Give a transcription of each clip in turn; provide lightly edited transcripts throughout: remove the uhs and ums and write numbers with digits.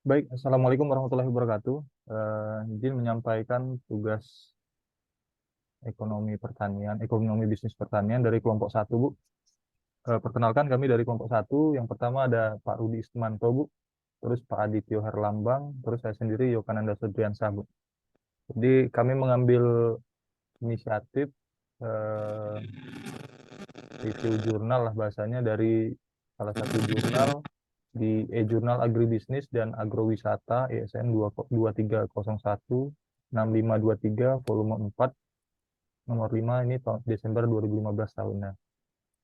Baik, Assalamualaikum warahmatullahi wabarakatuh. Izin menyampaikan tugas ekonomi bisnis pertanian dari kelompok satu, Bu. Perkenalkan kami dari kelompok satu. Yang pertama ada Pak Rudi Ismanto, Bu. Terus Pak Adityo Herlambang. Terus saya sendiri Yokananda Sudriansah, Bu. Jadi kami mengambil inisiatif eh, review jurnal lah bahasanya dari salah satu jurnal di e-jurnal Agribisnis dan Agrowisata ISN 2301 6523 volume 4 nomor 5 ini Desember 2015 tahunnya.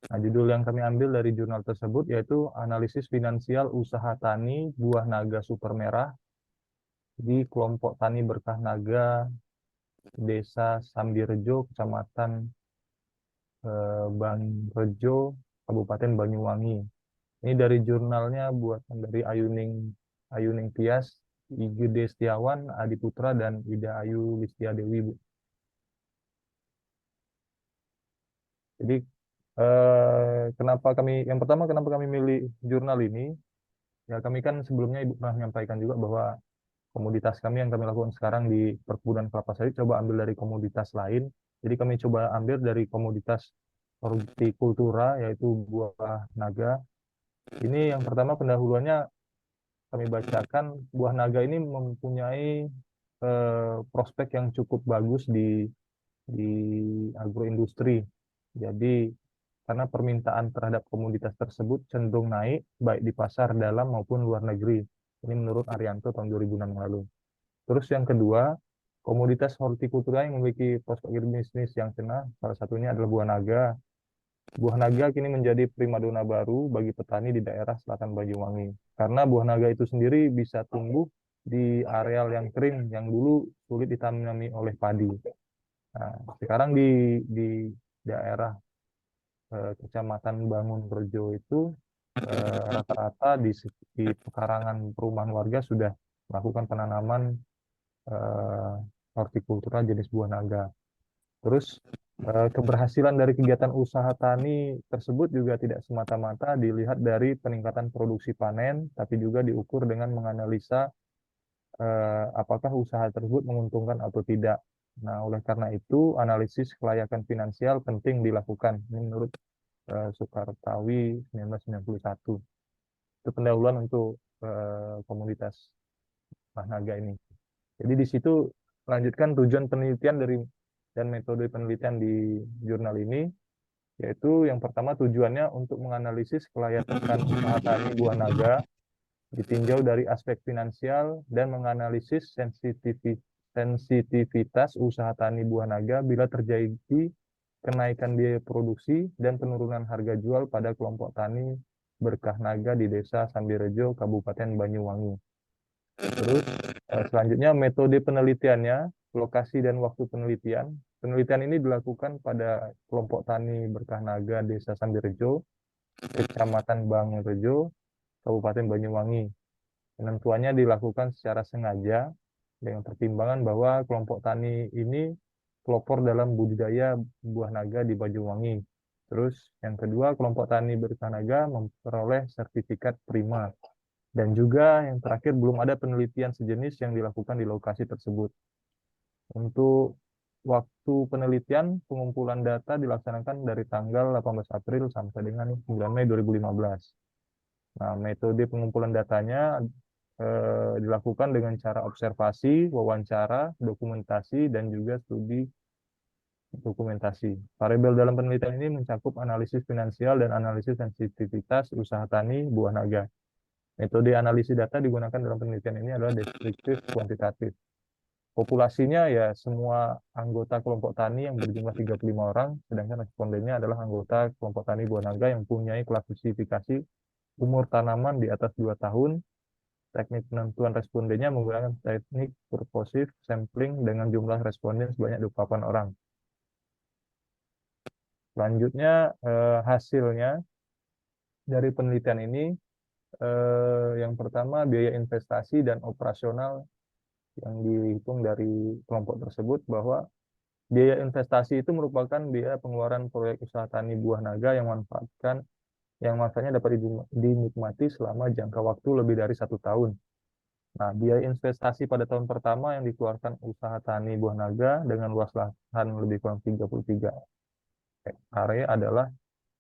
Nah, judul yang kami ambil dari jurnal tersebut yaitu Analisis Finansial Usaha Tani Buah Naga Super Merah di kelompok Tani Berkah Naga Desa Sambirejo, Kecamatan Bangrejo, Kabupaten Banyuwangi. Ini dari jurnalnya buatan dari Ayuning Tias, Igede Setiawan, Adi Putra, dan Ida Ayu Listia Dewi, Bu. Jadi yang pertama kenapa kami milih jurnal ini? Ya kami kan sebelumnya Ibu pernah menyampaikan juga bahwa komoditas kami yang kami lakukan sekarang di perkebunan kelapa sawit coba ambil dari komoditas lain. Jadi kami coba ambil dari komoditas hortikultura yaitu buah naga. Ini yang pertama pendahuluannya kami bacakan, buah naga ini mempunyai prospek yang cukup bagus di agroindustri. Jadi karena permintaan terhadap komoditas tersebut cenderung naik baik di pasar dalam maupun luar negeri. Ini menurut Arianto tahun 2006 lalu. Terus yang kedua, komoditas hortikultura yang memiliki prospek bisnis yang cenah, salah satunya adalah buah naga. Buah naga kini menjadi primadona baru bagi petani di daerah selatan Banyuwangi. Karena buah naga itu sendiri bisa tumbuh di areal yang kering yang dulu sulit ditanami oleh padi. Nah, sekarang di daerah Kecamatan Bangun Rejo itu rata-rata di pekarangan perumahan warga sudah melakukan penanaman eh, hortikultura jenis buah naga. Terus keberhasilan dari kegiatan usaha tani tersebut juga tidak semata-mata dilihat dari peningkatan produksi panen, tapi juga diukur dengan menganalisa apakah usaha tersebut menguntungkan atau tidak. Nah, oleh karena itu, analisis kelayakan finansial penting dilakukan. Ini menurut Sukartawi 1991. Itu pendahuluan untuk komunitas Naga ini. Jadi di situ lanjutkan tujuan penelitian dan metode penelitian di jurnal ini, yaitu yang pertama tujuannya untuk menganalisis kelayakan usaha tani buah naga ditinjau dari aspek finansial dan menganalisis sensitivitas usaha tani buah naga bila terjadi kenaikan biaya produksi dan penurunan harga jual pada kelompok tani Berkah Naga di Desa Sambirejo, Kabupaten Banyuwangi. Terus selanjutnya metode penelitiannya, lokasi dan waktu penelitian. Penelitian ini dilakukan pada kelompok tani Berkah Naga Desa Sambirejo, Kecamatan Bangrejo, Kabupaten Banyuwangi. Penentuannya dilakukan secara sengaja dengan pertimbangan bahwa kelompok tani ini pelopor dalam budidaya buah naga di Banyuwangi. Terus yang kedua, kelompok tani Berkah Naga memperoleh sertifikat prima. Dan juga yang terakhir, belum ada penelitian sejenis yang dilakukan di lokasi tersebut. Untuk waktu penelitian, pengumpulan data dilaksanakan dari tanggal 18 April sampai dengan 9 Mei 2015. Nah, metode pengumpulan datanya dilakukan dengan cara observasi, wawancara, dokumentasi, dan juga studi dokumentasi. Variabel dalam penelitian ini mencakup analisis finansial dan analisis sensitivitas usaha tani buah naga. Metode analisis data digunakan dalam penelitian ini adalah deskriptif kuantitatif. Populasinya ya semua anggota kelompok tani yang berjumlah 35 orang, sedangkan respondennya adalah anggota kelompok tani buah naga yang mempunyai klasifikasi umur tanaman di atas 2 tahun. Teknik penentuan respondennya menggunakan teknik purposive sampling dengan jumlah responden sebanyak 28 orang. Selanjutnya hasilnya dari penelitian ini yang pertama biaya investasi dan operasional yang dihitung dari kelompok tersebut bahwa biaya investasi itu merupakan biaya pengeluaran proyek usaha tani buah naga yang manfaatnya dapat dinikmati selama jangka waktu lebih dari 1 tahun. Nah, biaya investasi pada tahun pertama yang dikeluarkan usaha tani buah naga dengan luas lahan lebih kurang 33 area adalah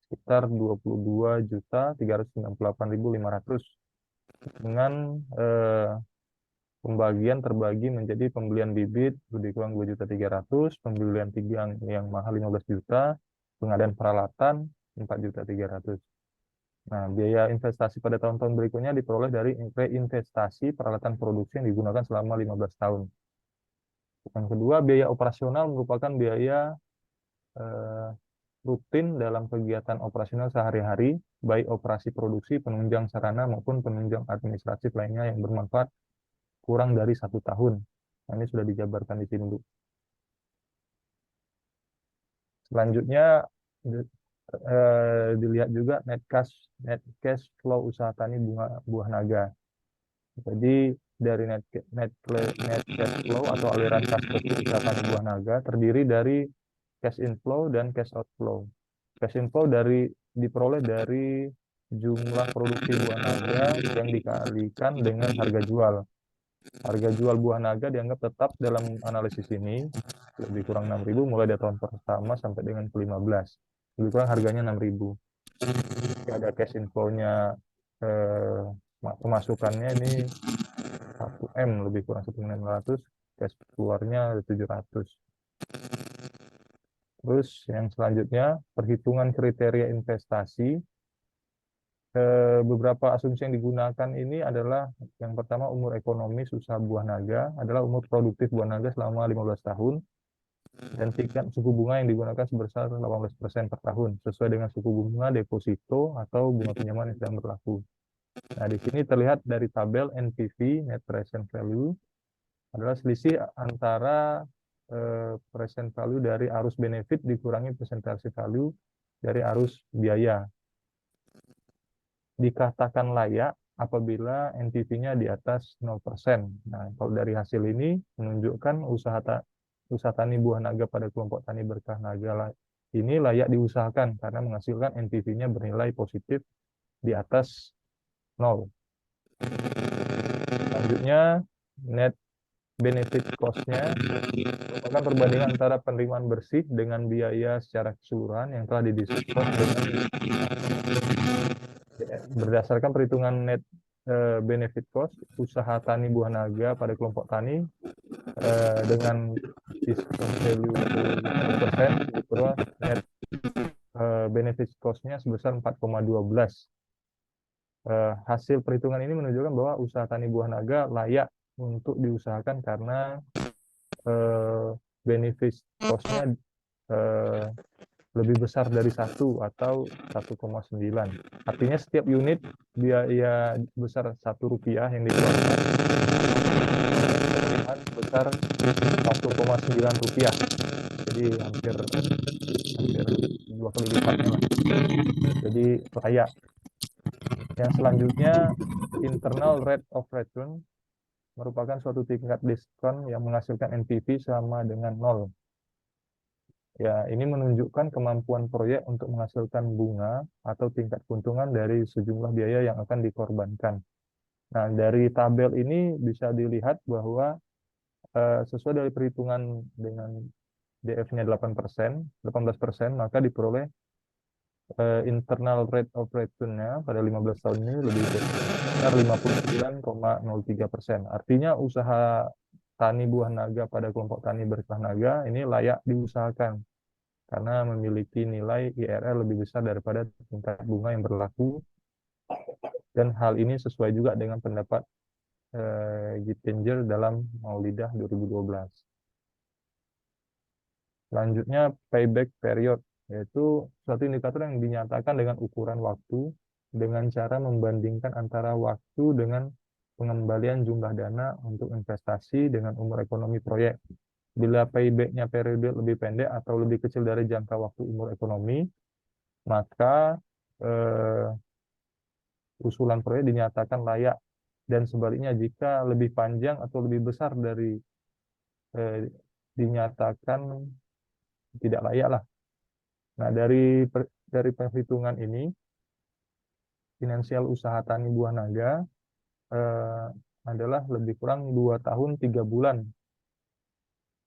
sekitar 22.398.500 dengan pembagian terbagi menjadi pembelian bibit lebih kurang 2.300.000, pembelian tigang yang mahal 15 juta, pengadaan peralatan 4.300.000. Nah, biaya investasi pada tahun-tahun berikutnya diperoleh dari reinvestasi peralatan produksi yang digunakan selama 15 tahun. Yang kedua, biaya operasional merupakan biaya eh, rutin dalam kegiatan operasional sehari-hari, baik operasi produksi, penunjang sarana, maupun penunjang administratif lainnya yang bermanfaat kurang dari 1 tahun. Nah, ini sudah dijabarkan di sini, Bu. Selanjutnya, dilihat juga net cash flow usaha tani bunga buah naga. Jadi dari net cash flow atau aliran kas bersih usaha tani buah naga terdiri dari cash inflow dan cash outflow. Cash inflow diperoleh dari jumlah produksi buah naga yang dikalikan dengan harga jual. Harga jual buah naga dianggap tetap dalam analisis ini, lebih kurang 6.000 mulai dari tahun pertama sampai dengan ke-15. Lebih kurang harganya 6.000. Ada cash inflow-nya, pemasukannya ini 1 M, lebih kurang 1.600.000, cash keluarnya 700. Terus yang selanjutnya, perhitungan kriteria investasi. Beberapa asumsi yang digunakan ini adalah yang pertama, umur ekonomis usaha buah naga adalah umur produktif buah naga selama 15 tahun, dan tingkat suku bunga yang digunakan sebesar 18% per tahun sesuai dengan suku bunga deposito atau bunga pinjaman yang sedang berlaku. Nah, di sini terlihat dari tabel NPV, Net Present Value, adalah selisih antara present value dari arus benefit dikurangi presentasi value dari arus biaya. Dikatakan layak apabila NPV-nya di atas 0%. Nah, kalau dari hasil ini menunjukkan usaha tani buah naga pada kelompok tani berkah naga ini layak diusahakan karena menghasilkan NPV-nya bernilai positif di atas 0. Selanjutnya, net benefit cost-nya merupakan perbandingan antara penerimaan bersih dengan biaya secara keseluruhan yang telah didiskon berdasarkan perhitungan net benefit cost usaha tani buah naga pada kelompok tani dengan discount value 1%, net benefit cost-nya sebesar 4,12. Hasil perhitungan ini menunjukkan bahwa usaha tani buah naga layak untuk diusahakan karena benefit cost-nya lebih besar dari 1 atau 1,9. Artinya setiap unit biaya besar Rp1 yang dikeluarkan sebesar Rp1,9. Jadi hampir 2 kali lipatnya lah. Jadi layak. Yang selanjutnya, internal rate of return merupakan suatu tingkat diskon yang menghasilkan NPV sama dengan 0. Ya, ini menunjukkan kemampuan proyek untuk menghasilkan bunga atau tingkat keuntungan dari sejumlah biaya yang akan dikorbankan. Nah, dari tabel ini bisa dilihat bahwa sesuai dari perhitungan dengan DF-nya 18%, maka diperoleh internal rate of return-nya pada 15 tahun ini lebih besar 59,03%. Artinya usaha tani buah naga pada kelompok tani berkah naga ini layak diusahakan karena memiliki nilai IRR lebih besar daripada tingkat bunga yang berlaku, dan hal ini sesuai juga dengan pendapat Gittinger dalam Maulidah 2012. Selanjutnya, payback period, yaitu suatu indikator yang dinyatakan dengan ukuran waktu dengan cara membandingkan antara waktu dengan pengembalian jumlah dana untuk investasi dengan umur ekonomi proyek. Bila payback-nya periode lebih pendek atau lebih kecil dari jangka waktu umur ekonomi, maka usulan proyek dinyatakan layak, dan sebaliknya jika lebih panjang atau lebih besar dari dinyatakan tidak layak lah. Nah, dari perhitungan ini, finansial usaha tani buah naga adalah lebih kurang 2 tahun 3 bulan.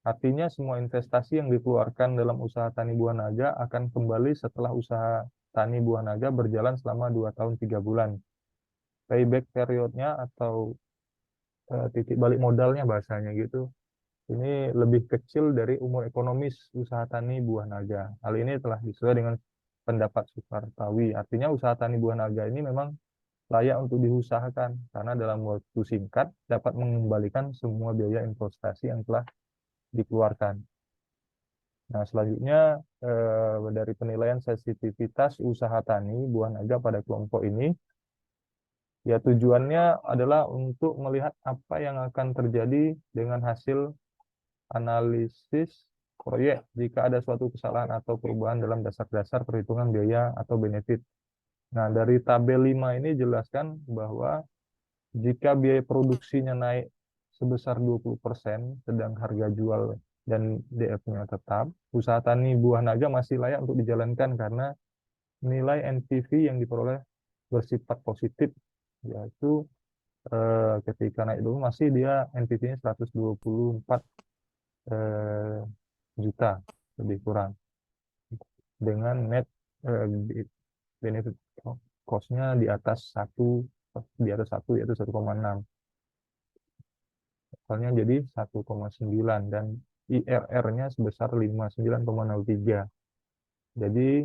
Artinya semua investasi yang dikeluarkan dalam usaha tani buah naga akan kembali setelah usaha tani buah naga berjalan selama 2 tahun 3 bulan. Payback periodnya atau titik balik modalnya bahasanya gitu. Ini lebih kecil dari umur ekonomis usaha tani buah naga. Hal ini telah disesuai dengan pendapat Supartawi. Artinya usaha tani buah naga ini memang layak untuk diusahakan karena dalam waktu singkat dapat mengembalikan semua biaya investasi yang telah dikeluarkan. Nah, selanjutnya dari penilaian sensitivitas usaha tani buah naga pada kelompok ini, ya tujuannya adalah untuk melihat apa yang akan terjadi dengan hasil analisis proyek jika ada suatu kesalahan atau perubahan dalam dasar-dasar perhitungan biaya atau benefit. Nah, dari tabel 5 ini jelaskan bahwa jika biaya produksinya naik sebesar 20%, sedang harga jual dan DF-nya tetap, usaha tani buah naga masih layak untuk dijalankan karena nilai NPV yang diperoleh bersifat positif, yaitu ketika naik dulu masih dia NPV-nya 124 eh, juta lebih kurang dengan net benefit cost-nya di atas satu yaitu 1,6. Soalnya jadi 1,9 dan IRR-nya sebesar 59,03. Jadi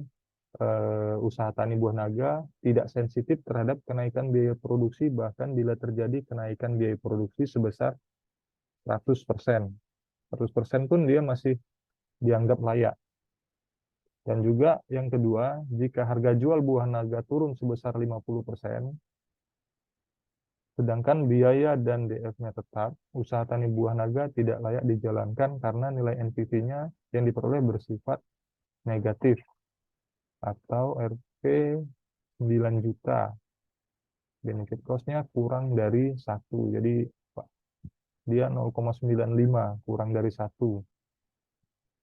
usaha tani buah naga tidak sensitif terhadap kenaikan biaya produksi bahkan bila terjadi kenaikan biaya produksi sebesar 100%. 100% pun dia masih dianggap layak. Dan juga yang kedua, jika harga jual buah naga turun sebesar 50%, sedangkan biaya dan DF-nya tetap, usaha tani buah naga tidak layak dijalankan karena nilai NPV-nya yang diperoleh bersifat negatif atau Rp 9 juta. Benefit cost-nya kurang dari 1. Jadi dia 0,95 kurang dari 1.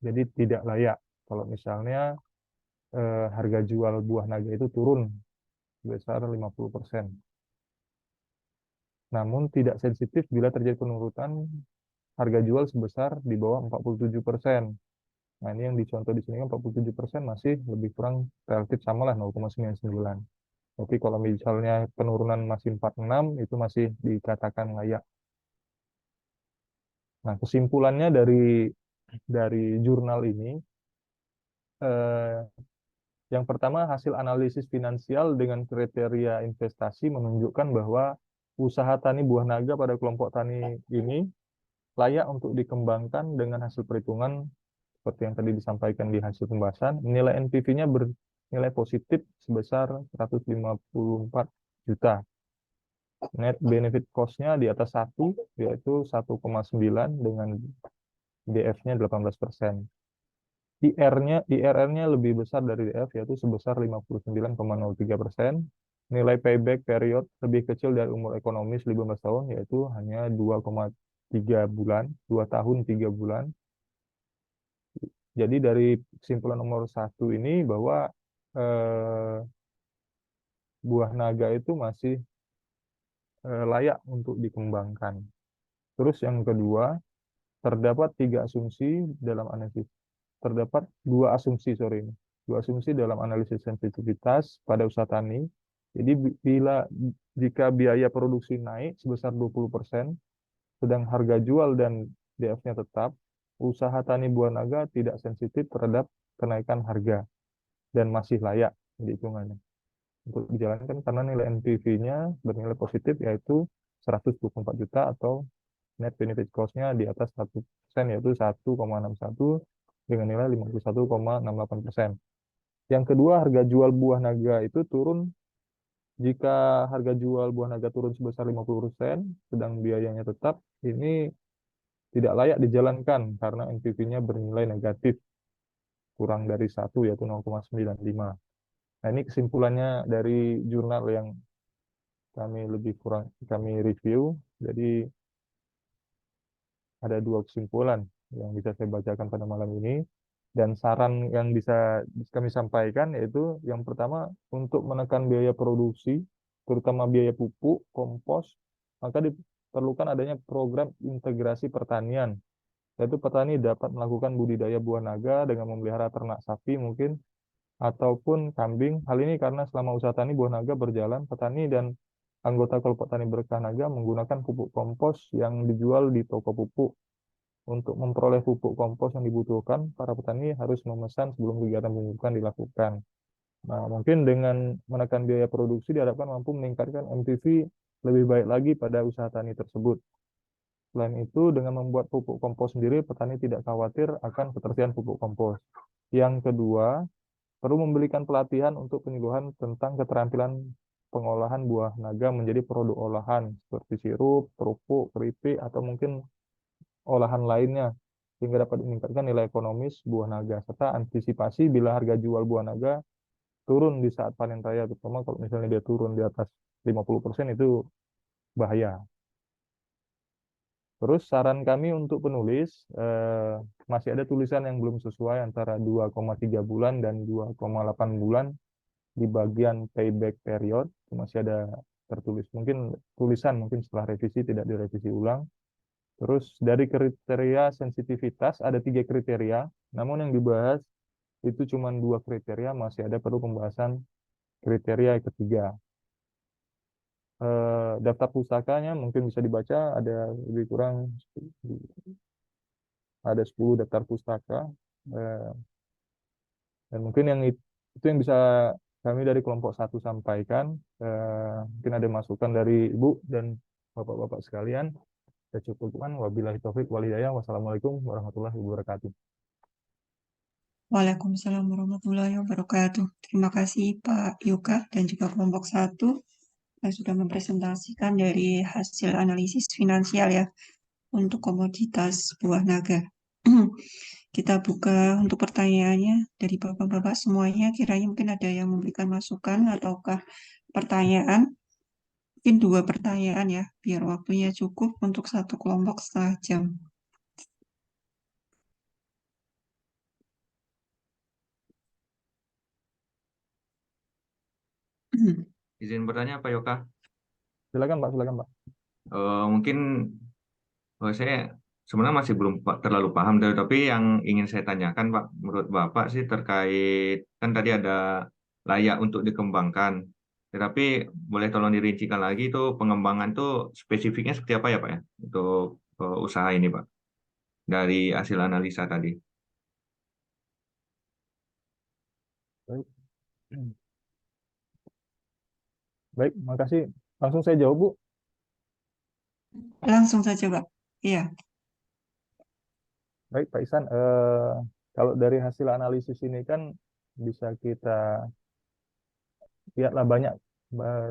Jadi tidak layak. Kalau misalnya harga jual buah naga itu turun sebesar 50%. Namun tidak sensitif bila terjadi penurunan harga jual sebesar di bawah 47%. Nah, ini yang dicontoh di sini kan 47% masih lebih kurang relatif sama lah 0,99. Tapi kalau misalnya penurunan masih 46 itu masih dikatakan layak. Nah, kesimpulannya dari jurnal ini eh, yang pertama hasil analisis finansial dengan kriteria investasi menunjukkan bahwa usaha tani buah naga pada kelompok tani ini layak untuk dikembangkan dengan hasil perhitungan seperti yang tadi disampaikan di hasil pembahasan, nilai NPV-nya bernilai positif sebesar 154 juta. Net benefit cost-nya di atas 1, yaitu 1,9 dengan DF-nya 18%. IRR-nya lebih besar dari DF, yaitu sebesar 59,03%. Nilai payback period lebih kecil dari umur ekonomis 15 tahun, yaitu hanya 2,3 bulan, 2 tahun 3 bulan. Jadi dari kesimpulan nomor 1 ini bahwa eh, buah naga itu masih layak untuk dikembangkan. Terus yang kedua, terdapat tiga asumsi dalam analisis. Terdapat dua asumsi, sorry, dua asumsi dalam analisis sensitivitas pada usaha tani. Jadi jika biaya produksi naik sebesar 20%, sedang harga jual dan DF-nya tetap, usaha tani buah naga tidak sensitif terhadap kenaikan harga dan masih layak dihitungannya untuk dijalankan karena nilai NPV-nya bernilai positif yaitu 124 juta atau net benefit cost-nya di atas 1% yaitu 1,61 dengan nilai 51,68%. Yang kedua, harga jual buah naga itu turun jika harga jual buah naga turun sebesar 50%, sedang biayanya tetap, ini tidak layak dijalankan karena NPV-nya bernilai negatif kurang dari 1 yaitu 0,95. Nah, ini kesimpulannya dari jurnal yang kami review. Jadi ada dua kesimpulan yang bisa saya bacakan pada malam ini. Dan saran yang bisa kami sampaikan yaitu yang pertama untuk menekan biaya produksi, terutama biaya pupuk, kompos, maka diperlukan adanya program integrasi pertanian, yaitu petani dapat melakukan budidaya buah naga dengan memelihara ternak sapi mungkin ataupun kambing. Hal ini karena selama usaha tani buah naga berjalan, petani dan anggota kelompok tani berkah naga menggunakan pupuk kompos yang dijual di toko pupuk. Untuk memperoleh pupuk kompos yang dibutuhkan, para petani harus memesan sebelum kegiatan pemupukan dilakukan. Nah, mungkin dengan menekan biaya produksi diharapkan mampu meningkatkan MTV lebih baik lagi pada usaha tani tersebut. Selain itu, dengan membuat pupuk kompos sendiri, petani tidak khawatir akan ketersediaan pupuk kompos. Yang kedua, perlu memberikan pelatihan untuk penyuluhan tentang keterampilan pengolahan buah naga menjadi produk olahan seperti sirup, kerupuk, keripik, atau mungkin olahan lainnya sehingga dapat meningkatkan nilai ekonomis buah naga serta antisipasi bila harga jual buah naga turun di saat panen raya, terutama kalau misalnya dia turun di atas 50% itu bahaya. Terus saran kami untuk penulis, masih ada tulisan yang belum sesuai antara 2,3 bulan dan 2,8 bulan di bagian payback period, masih ada tertulis. Mungkin tulisan mungkin setelah revisi tidak direvisi ulang. Terus dari kriteria sensitivitas ada 3 kriteria, namun yang dibahas itu cuma 2 kriteria, masih ada perlu pembahasan kriteria yang ketiga. Daftar pustakanya mungkin bisa dibaca, ada lebih kurang ada 10 daftar pustaka. Eh, dan mungkin itu yang bisa kami dari kelompok 1 sampaikan. Mungkin ada masukan dari Ibu dan Bapak-bapak sekalian. Saya cukupkan. Wabillahi taufik wal hidayah. Wassalamualaikum warahmatullahi wabarakatuh. Waalaikumsalam warahmatullahi wabarakatuh. Terima kasih Pak Yoga dan juga kelompok 1 yang sudah mempresentasikan dari hasil analisis finansial ya untuk komoditas buah naga. Kita buka untuk pertanyaannya dari Bapak-bapak semuanya. Kiranya mungkin ada yang memberikan masukan ataukah pertanyaan. Mungkin 2 pertanyaan ya, biar waktunya cukup untuk 1 kelompok setengah jam. Izin bertanya Pak Yoka. Silakan Pak, silakan Pak. Mungkin saya sebenarnya masih belum terlalu paham, tapi yang ingin saya tanyakan Pak, menurut Bapak sih terkait kan tadi ada layak untuk dikembangkan. Tetapi boleh tolong dirincikan lagi itu pengembangan tuh spesifiknya seperti apa ya Pak ya untuk usaha ini Pak dari hasil analisa tadi. Baik. Baik, makasih. Langsung saya jawab, Bu. Langsung saja, Pak. Iya. Baik, Pak Isan. Kalau dari hasil analisis ini kan bisa kita lihatlah banyak.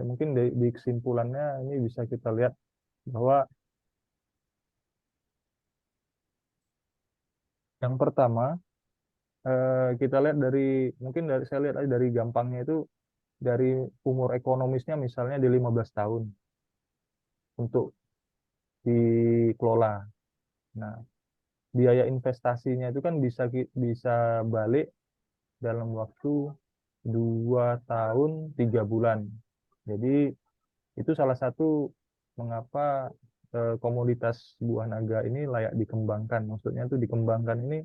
Mungkin di kesimpulannya ini bisa kita lihat bahwa yang pertama kita lihat mungkin saya lihat aja dari gampangnya itu dari umur ekonomisnya misalnya di 15 tahun untuk dikelola. Nah, biaya investasinya itu kan bisa balik dalam waktu 2 tahun 3 bulan. Jadi itu salah satu mengapa komoditas buah naga ini layak dikembangkan. Maksudnya itu dikembangkan ini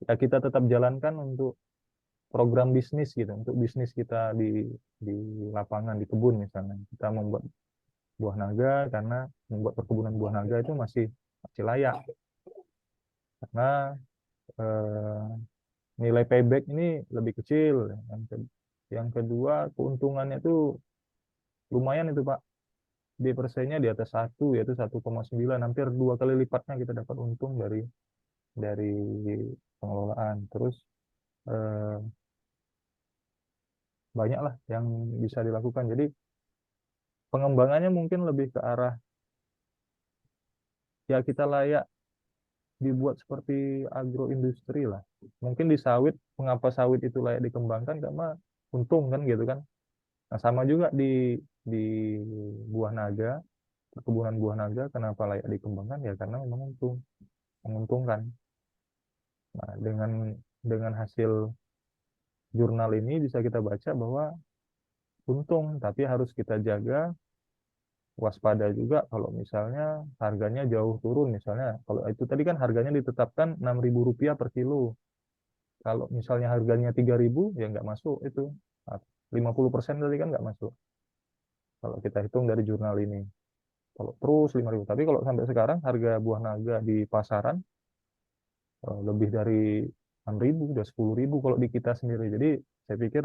ya kita tetap jalankan untuk program bisnis gitu, untuk bisnis kita di lapangan, di kebun misalnya. Kita membuat buah naga karena membuat perkebunan buah naga itu masih masih layak karena eh, nilai payback ini lebih kecil. Yang kedua, keuntungannya itu lumayan itu Pak. Di persennya di atas 1 yaitu 1,9, hampir 2 kali lipatnya kita dapat untung dari pengelolaan. Terus eh, banyak lah yang bisa dilakukan. Jadi pengembangannya mungkin lebih ke arah ya kita layak dibuat seperti agroindustri lah. Mungkin di sawit, mengapa sawit itu layak dikembangkan karena untung kan gitu kan. Nah, sama juga di buah naga, perkebunan buah naga kenapa layak dikembangkan ya karena memang menguntungkan. Nah, dengan hasil jurnal ini bisa kita baca bahwa untung, tapi harus kita jaga waspada juga kalau misalnya harganya jauh turun. Misalnya kalau itu tadi kan harganya ditetapkan Rp6.000 per kilo. Kalau misalnya harganya 3.000 ya nggak masuk itu. 50% tadi kan nggak masuk. Kalau kita hitung dari jurnal ini. Kalau terus 5.000. Tapi kalau sampai sekarang harga buah naga di pasaran lebih dari 6.000, udah 10.000 kalau di kita sendiri. Jadi saya pikir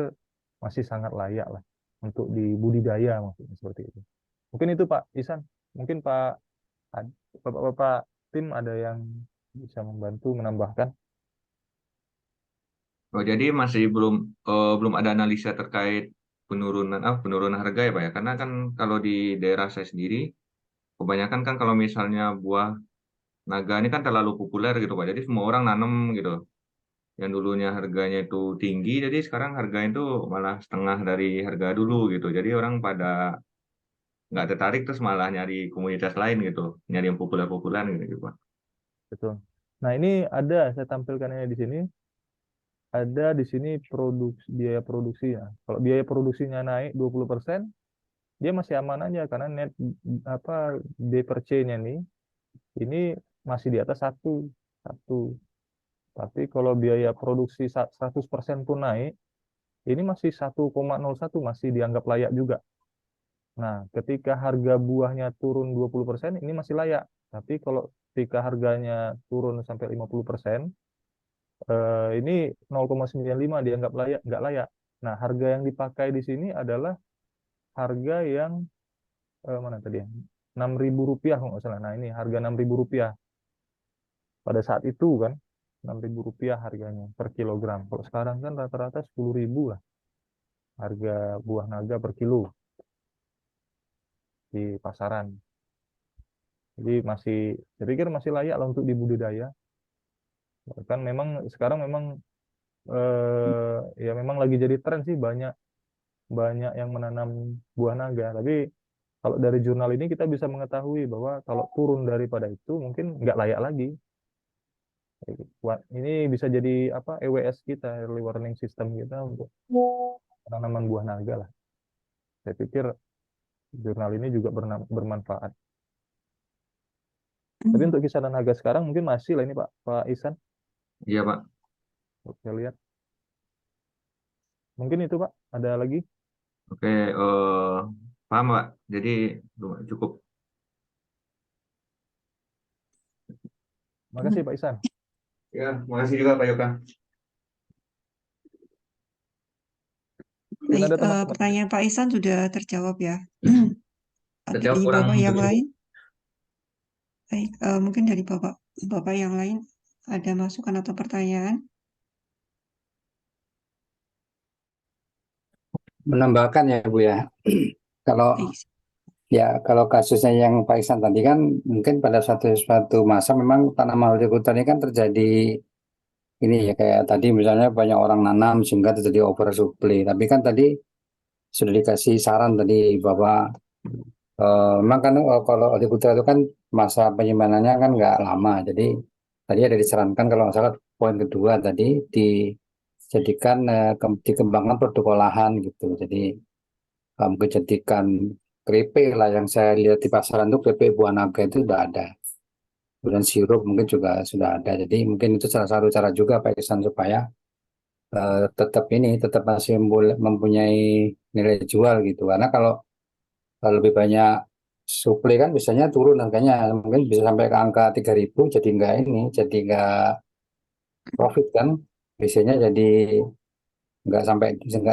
masih sangat layak lah untuk dibudidaya maksudnya seperti itu. Mungkin itu Pak Isan. Mungkin Bapak-bapak tim ada yang bisa membantu menambahkan. Oh, jadi masih belum ada analisa terkait penurunan harga ya Pak ya. Karena kan kalau di daerah saya sendiri kebanyakan kan kalau misalnya buah naga ini kan terlalu populer gitu Pak. Jadi semua orang nanam gitu. Yang dulunya harganya itu tinggi, jadi sekarang harganya itu malah setengah dari harga dulu gitu. Jadi orang pada nggak tertarik terus malah nyari komunitas lain gitu, nyari yang populer-populer gitu Pak. Betul. Nah, ini ada saya tampilkannya di sini. Ada di sini biaya produksinya. Kalau biaya produksinya naik 20%, dia masih aman aja karena net apa D per C-nya nih ini masih di atas satu. Tapi kalau biaya produksi 100% pun naik, ini masih 1,01 masih dianggap layak juga. Nah, ketika harga buahnya turun 20%, ini masih layak. Tapi kalau ketika harganya turun sampai 50%, ini 0,95 dianggap layak, nggak layak. Nah, harga yang dipakai di sini adalah harga yang mana tadi ya? Rp6.000 kalau nggak salah. Nah, ini harga Rp6.000 pada saat itu kan, Rp6.000 harganya per kilogram. Kalau sekarang kan rata-rata 10.000 lah harga buah naga per kilo di pasaran. Jadi saya pikir masih layak lah untuk dibudidaya. Kan memang sekarang memang ya memang lagi jadi tren sih banyak banyak yang menanam buah naga. Tapi kalau dari jurnal ini kita bisa mengetahui bahwa kalau turun daripada itu mungkin nggak layak lagi. Ini bisa jadi apa EWS kita, early warning system kita untuk tanaman buah naga lah. Saya pikir jurnal ini juga bermanfaat. Tapi untuk kisaran harga sekarang mungkin masih lah ini Pak Isan. Iya Pak. Saya lihat. Mungkin itu Pak. Ada lagi? Oke, paham Pak. Jadi cukup. Makasih Pak Isan. Ya, makasih juga Pak Yoga. Mungkin Baik, ada teman-teman. pertanyaan Pak Ihsan sudah terjawab ya. Terjawab Dari kurang Bapak yang begitu. lain, baik, mungkin dari Bapak yang lain ada masukan atau pertanyaan? Menambahkan ya Bu ya. Kalau Baik, kalau kasusnya yang Pak Iksan tadi kan mungkin pada suatu masa memang tanaman hortikultura ini kan terjadi ini ya kayak tadi misalnya banyak orang nanam sehingga terjadi oversupply. Tapi kan tadi sudah dikasih saran tadi bahwa memang kan kalau hortikultura itu kan masa penyimpanannya kan nggak lama. Jadi tadi ada disarankan kalau nggak salah poin kedua tadi dijadikan dikembangkan produk olahan gitu. Jadi mungkin jadikan keripik lah yang saya lihat di pasaran tuh keripik buah naga itu sudah ada. Kemudian sirup mungkin juga sudah ada. Jadi mungkin itu salah satu cara juga Pak Iksan supaya tetap masih mempunyai nilai jual gitu. Karena kalau lebih banyak suplai kan biasanya turun harganya mungkin bisa sampai ke angka 3.000 jadi nggak profit kan. Biasanya jadi nggak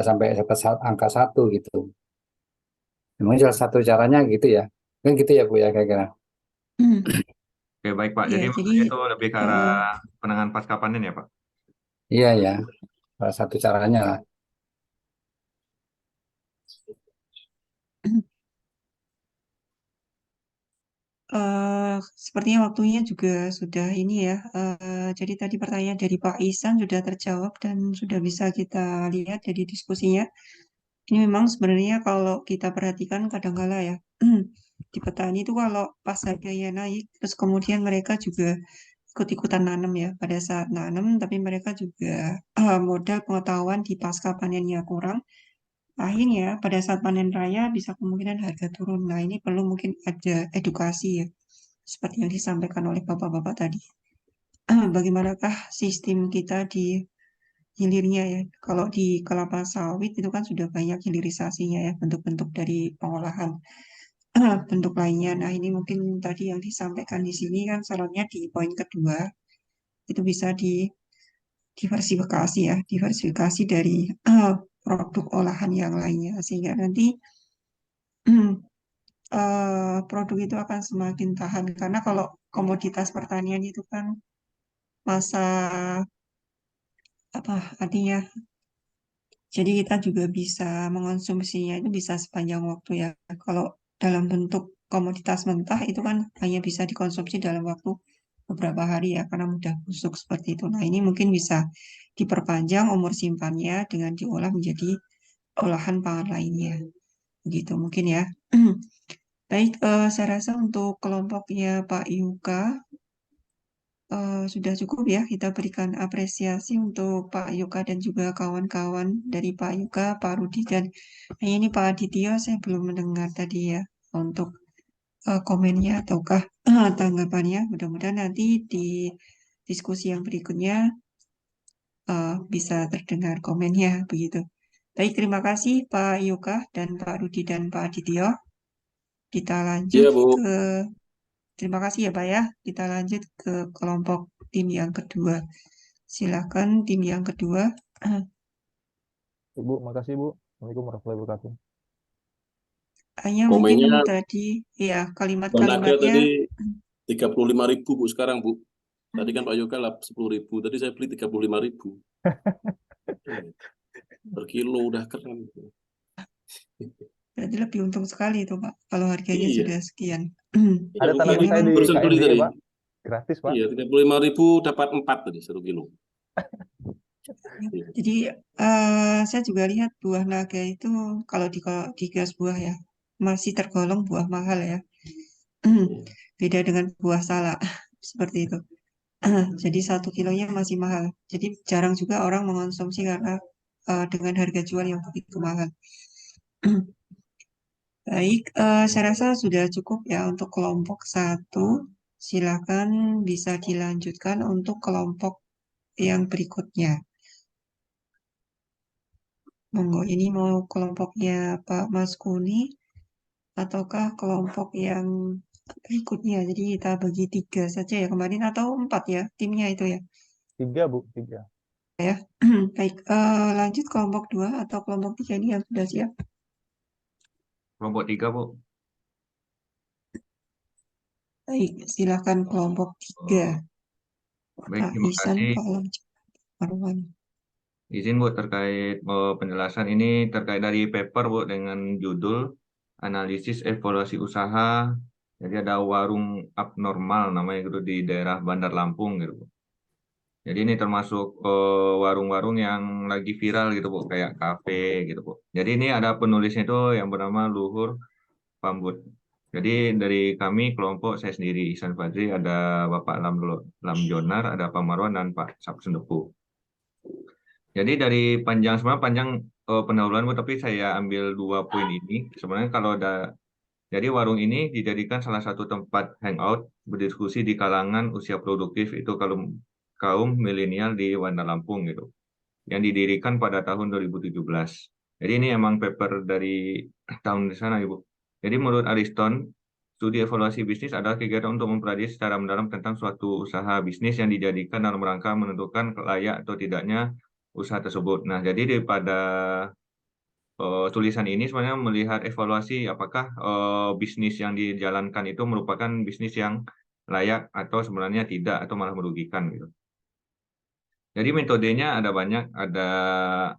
sampai dapat angka 1 gitu. Mungkin salah satu caranya gitu ya. Kan gitu ya Bu ya kira-kira. Oke, baik Pak. ya, Jadi jadi maksudnya itu lebih ke arah penanganan pasca panen ya Pak? Iya ya, salah satu caranya lah. sepertinya waktunya juga sudah ini ya. Jadi tadi pertanyaan dari Pak Ihsan sudah terjawab dan sudah bisa kita lihat dari diskusinya. Ini memang sebenarnya kalau kita perhatikan kadang-kala ya, di petani itu kalau pas harganya naik, terus kemudian mereka juga ikut-ikutan nanam ya. Pada saat nanam, tapi mereka juga modal pengetahuan di pasca panennya kurang. akhirnya pada saat panen raya bisa kemungkinan harga turun. Nah, ini perlu mungkin ada edukasi ya, seperti yang disampaikan oleh Bapak-Bapak tadi. Bagaimanakah sistem kita di hilirnya ya? Kalau di kelapa sawit itu kan sudah banyak hilirisasinya ya, bentuk-bentuk dari pengolahan. Bentuk lainnya. Nah, ini mungkin tadi yang disampaikan di sini kan sarannya di poin kedua, itu bisa diversifikasi ya, diversifikasi dari produk olahan yang lainnya, sehingga nanti produk itu akan semakin tahan. Karena kalau komoditas pertanian itu kan masa apa artinya, jadi kita juga bisa mengonsumsinya itu bisa sepanjang waktu ya. Kalau dalam bentuk komoditas mentah itu kan hanya bisa dikonsumsi dalam waktu beberapa hari ya, karena mudah busuk seperti itu. Nah, ini mungkin bisa diperpanjang umur simpannya dengan diolah menjadi olahan pangan lainnya. Begitu mungkin ya. Baik, saya rasa untuk kelompoknya Pak Yuka sudah cukup ya, kita berikan apresiasi untuk Pak Yuka dan juga kawan-kawan dari Pak Yuka, Pak Rudi, dan ini Pak Aditya, saya belum mendengar tadi ya untuk komennya ataukah tanggapannya. Mudah-mudahan nanti di diskusi yang berikutnya bisa terdengar komennya begitu. Baik, terima kasih Pak Yuka dan Pak Rudi dan Pak Aditya. Kita lanjut Iya, Bu. ke, terima kasih ya Pak ya. Kita lanjut ke kelompok tim yang kedua. Silakan tim yang kedua. Bu, makasih Bu. Assalamualaikum warahmatullahi wabarakatuh. Hanya mungkin Komennya tadi ya Banaga kalimat-kalimatnya tadi 35.000 Bu sekarang, Bu. Tadi kan Pak Yoga lah 10.000, tadi saya beli 35.000. Per kilo udah keren. berarti lebih untung sekali itu Pak, kalau harganya Iya. sudah sekian. Iya, Ada Bu. tanaman Tadi saya di barusan beli KMB tadi. Pak. Gratis Pak. Iya, 35.000 dapat 4 tadi 1 kilo. Iya. Jadi saya juga lihat buah naga itu kalau di kios buah ya masih tergolong buah mahal ya. Beda dengan buah salak seperti itu. Jadi 1 kilonya masih mahal. Jadi jarang juga orang mengonsumsi karena dengan harga jual yang begitu mahal. Baik, saya rasa sudah cukup ya untuk kelompok 1. Silakan bisa dilanjutkan untuk kelompok yang berikutnya. Monggo, ini mau kelompoknya Pak Mas Kuni ataukah kelompok yang berikutnya? Jadi kita bagi 3 saja ya kemarin atau 4 ya timnya itu ya. 3 Bu, 3. Ya, baik. Lanjut kelompok 2 atau kelompok 3 ini yang sudah siap. Kelompok 3, Bu. Baik, silakan kelompok 3. Baik, Pak terima Isan, kasih. Pak Lamjak, Marwan. Izin Bu terkait penjelasan ini terkait dari paper Bu dengan judul analisis evaluasi usaha. Jadi ada warung abnormal namanya gitu di daerah Bandar Lampung gitu Bu. Jadi ini termasuk warung-warung yang lagi viral gitu Bu, kayak kafe gitu Bu. Jadi ini ada penulisnya itu yang bernama Luhur Pambut. Jadi dari kami kelompok saya sendiri Ihsan Fadri, ada Bapak Lamjonar, ada Pak Marwan dan Pak Sabsundepu. Jadi dari sebenarnya panjang pendahuluan Bu, tapi saya ambil 2 poin ini. Sebenarnya kalau jadi warung ini dijadikan salah satu tempat hangout berdiskusi di kalangan usia produktif itu kaum milenial di Bandar Lampung gitu, yang didirikan pada tahun 2017. Jadi ini emang paper dari tahun di sana Ibu. Jadi menurut Ariston, studi evaluasi bisnis adalah kegiatan untuk mempelajari secara mendalam tentang suatu usaha bisnis yang dijadikan dalam rangka menentukan layak atau tidaknya usaha tersebut. Nah, jadi daripada tulisan ini sebenarnya melihat evaluasi apakah bisnis yang dijalankan itu merupakan bisnis yang layak atau sebenarnya tidak atau malah merugikan gitu. Jadi metodenya ada banyak, ada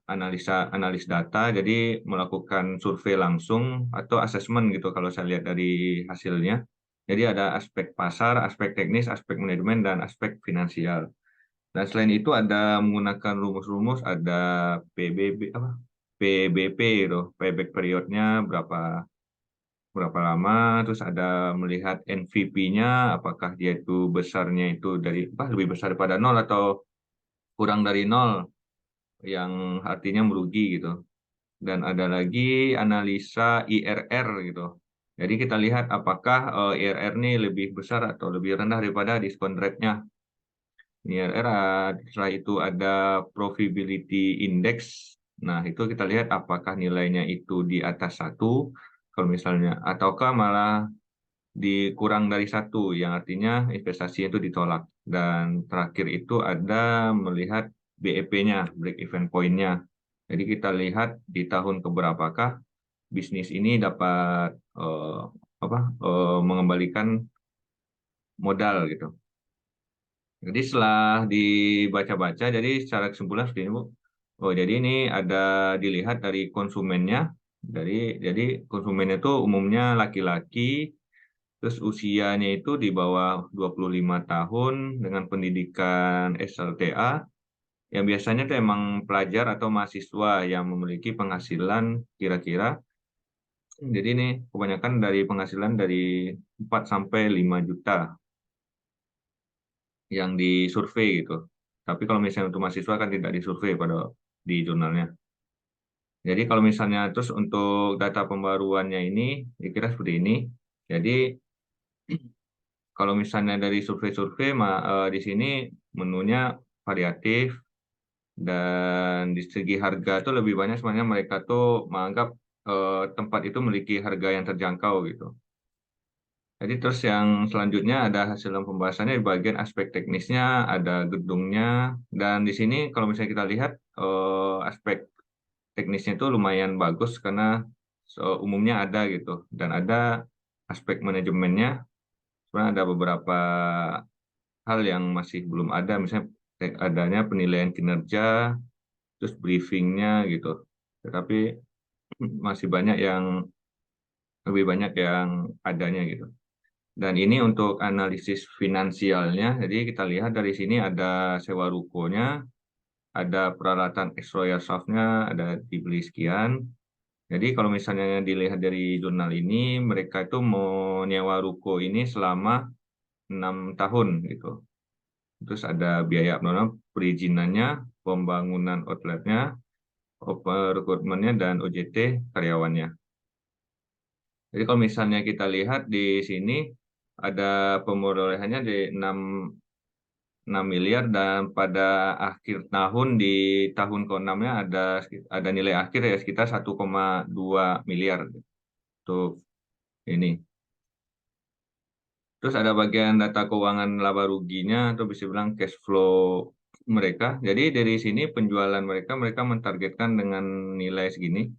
analis data, jadi melakukan survei langsung atau asesmen gitu kalau saya lihat dari hasilnya. Jadi ada aspek pasar, aspek teknis, aspek manajemen, dan aspek finansial. Dan selain itu ada menggunakan rumus-rumus, ada PBP gitu, payback periodnya berapa lama, terus ada melihat NVP-nya, apakah dia itu besarnya itu lebih besar daripada 0 atau kurang dari 0, yang artinya merugi gitu. dan ada lagi analisa IRR gitu. Jadi kita lihat apakah IRR ini lebih besar atau lebih rendah daripada diskon rate-nya. IRR, setelah itu ada profitability index. Nah, itu kita lihat apakah nilainya itu di atas 1, kalau misalnya, ataukah malah dikurang dari 1, yang artinya investasi itu ditolak. Dan terakhir itu ada melihat BEP-nya, break even point-nya. Jadi kita lihat di tahun keberapakah bisnis ini dapat mengembalikan modal gitu. Jadi setelah dibaca-baca, jadi secara kesimpulan seperti ini, Bu. Oh, jadi ini ada dilihat dari konsumennya. Jadi konsumennya itu umumnya laki-laki, terus usianya itu di bawah 25 tahun dengan pendidikan SLTA, yang biasanya itu emang pelajar atau mahasiswa yang memiliki penghasilan kira-kira. Jadi ini kebanyakan dari penghasilan dari 4 sampai 5 juta yang disurvei gitu. Tapi kalau misalnya untuk mahasiswa kan tidak disurvei di jurnalnya. Jadi kalau misalnya terus untuk data pembaruannya ini, kira seperti ini. Jadi kalau misalnya dari survei-survei, di sini menunya variatif, dan di segi harga itu lebih banyak sebenarnya mereka tuh menganggap tempat itu memiliki harga yang terjangkau gitu. Jadi terus yang selanjutnya ada hasil pembahasannya di bagian aspek teknisnya, ada gedungnya, dan di sini kalau misalnya kita lihat aspek teknisnya itu lumayan bagus karena umumnya ada gitu, dan ada aspek manajemennya. Sebenarnya ada beberapa hal yang masih belum ada, misalnya adanya penilaian kinerja, terus briefingnya gitu. Tetapi masih lebih banyak yang adanya gitu. Dan ini untuk analisis finansialnya, jadi kita lihat dari sini ada sewa rukonya, ada peralatan exterior shaft-nya, ada dibeli sekian. Jadi kalau misalnya dilihat dari jurnal ini, mereka itu mau nyewa ruko ini selama 6 tahun gitu. Terus ada biaya perizinannya, pembangunan outletnya, rekrutmennya, dan OJT karyawannya. Jadi kalau misalnya kita lihat di sini ada pemerolehannya di 6 miliar, dan pada akhir tahun di tahun ke-6-nya ada nilai akhir ya sekitar 1,2 miliar untuk ini. Terus ada bagian data keuangan laba ruginya atau bisa bilang cash flow mereka. Jadi dari sini penjualan mereka mentargetkan dengan nilai segini.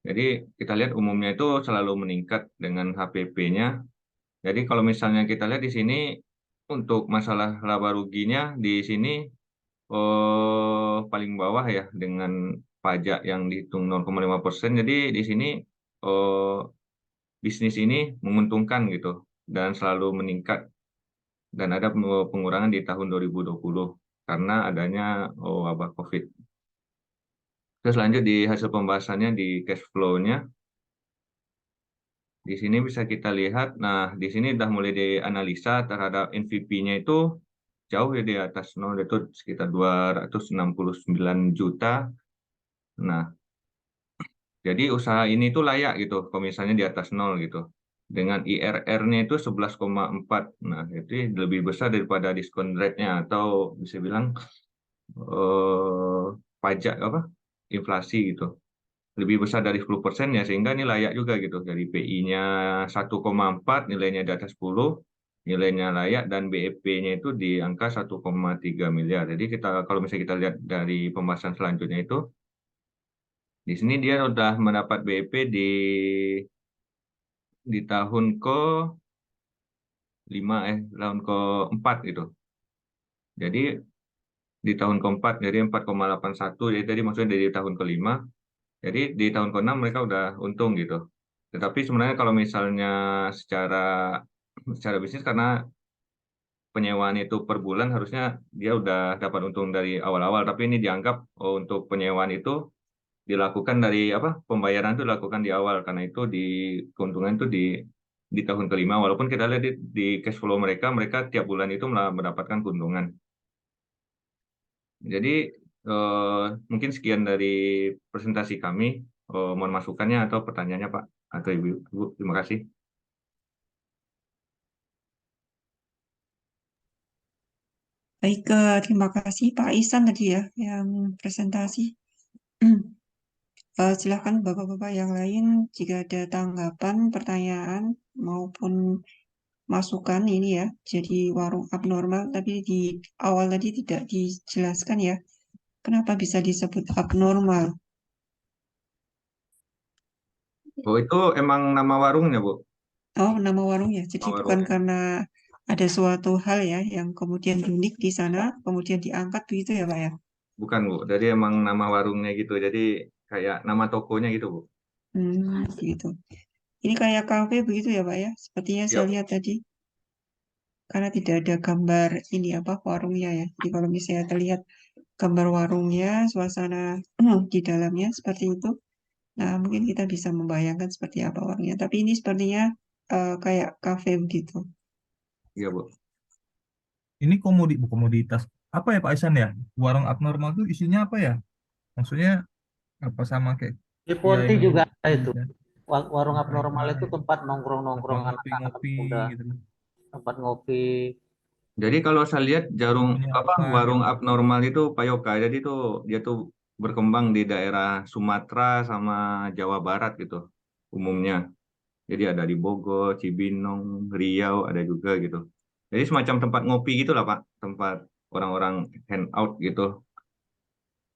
Jadi kita lihat umumnya itu selalu meningkat dengan HPP-nya. Jadi kalau misalnya kita lihat di sini untuk masalah laba ruginya di sini paling bawah ya dengan pajak yang dihitung 0,5%. Jadi di sini bisnis ini menguntungkan gitu dan selalu meningkat, dan ada pengurangan di tahun 2020 karena adanya wabah COVID. Terus lanjut di hasil pembahasannya di cash flow-nya. Di sini bisa kita lihat, nah di sini udah mulai dianalisa terhadap NVP-nya itu jauh ya di atas 0, itu sekitar 269 juta. Nah, jadi usaha ini tuh layak gitu, kalau misalnya di atas 0 gitu. Dengan IRR-nya itu 11,4. Nah, itu lebih besar daripada diskon rate-nya, atau bisa bilang pajak inflasi gitu. Lebih besar dari 10% ya, sehingga ini layak juga gitu. Dari PI-nya 1,4, nilainya di atas 10, nilainya layak, dan BEP-nya itu di angka 1,3 miliar. Jadi kalau misalnya kita lihat dari pembahasan selanjutnya itu, di sini dia sudah mendapat BEP di tahun tahun keempat gitu. Jadi di tahun keempat jadi 4,81, jadi tadi maksudnya dari tahun kelima. Jadi di tahun ke-6 mereka udah untung gitu. Tetapi sebenarnya kalau misalnya secara bisnis, karena penyewaan itu per bulan, harusnya dia udah dapat untung dari awal-awal. Tapi ini dianggap untuk penyewaan itu dilakukan dari pembayaran itu dilakukan di awal, karena itu keuntungan itu di tahun kelima. Walaupun kita lihat di cash flow mereka tiap bulan itu mendapatkan keuntungan. Jadi mungkin sekian dari presentasi kami. mohon masukannya atau pertanyaannya Pak atau Ibu. Terima kasih. Baik, terima kasih Pak Ihsan tadi ya yang presentasi. Silakan Bapak-Bapak yang lain jika ada tanggapan, pertanyaan maupun masukan ini ya. Jadi warung abnormal tapi di awal tadi tidak dijelaskan ya. Kenapa bisa disebut abnormal? Oh, itu emang nama warungnya, Bu? Oh, nama warungnya. Jadi Nama bukan warungnya. karena ada suatu hal ya yang kemudian unik di sana, kemudian diangkat begitu ya Pak ya? Bukan, Bu. Jadi emang nama warungnya gitu. Jadi kayak nama tokonya gitu, Bu. Gitu. Ini kayak kafe begitu ya Pak ya? Sepertinya Iya, saya Bu. lihat tadi. Karena tidak ada gambar ini apa warungnya ya. Jadi kalau misalnya terlihat gambar warungnya, suasana di dalamnya seperti itu. Nah, mungkin kita bisa membayangkan seperti apa warungnya. Tapi ini sepertinya kayak kafe begitu. Iya, Bu. Ini komoditas apa ya Pak Isan ya? Warung abnormal tuh isinya apa ya? Maksudnya apa sama kayak Di ya Ponti yang juga ada ini itu. kan? Warung abnormal Apa itu tempat apa nongkrong-nongkrong anak-anak ngopi-ngopi muda, gitu. tempat ngopi. Jadi kalau saya lihat Menunya apa warung gitu. abnormal itu Pak Yoka, jadi tuh dia tuh berkembang di daerah Sumatera sama Jawa Barat gitu umumnya. Jadi ada di Bogor, Cibinong, Riau ada juga gitu. Jadi semacam tempat ngopi gitu lah Pak, tempat orang-orang hangout gitu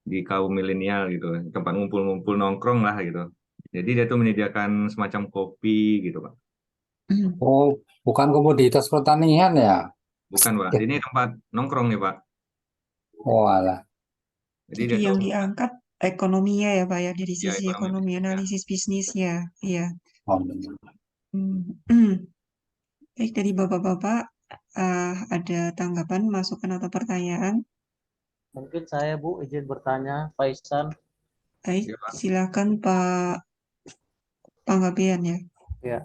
di kaum milenial gitu, tempat ngumpul-ngumpul nongkrong lah gitu. Jadi dia tuh menyediakan semacam kopi gitu Pak. Oh, bukan komoditas pertanian ya? Bukan Pak, ini tempat nongkrong nih Pak. Oh, alah. Jadi Jadi dia tuh yang diangkat ekonominya ya Pak ya, dari ya sisi ekonomi ekonomi, ya. analisis bisnisnya. Iya. Oh, Baik, dari Bapak-Bapak, ada tanggapan, masukan, atau pertanyaan? Mungkin saya Bu izin bertanya, Pak Ihsan. Baik, Ya, Pak. silakan Pak Panggabean ya. Ya,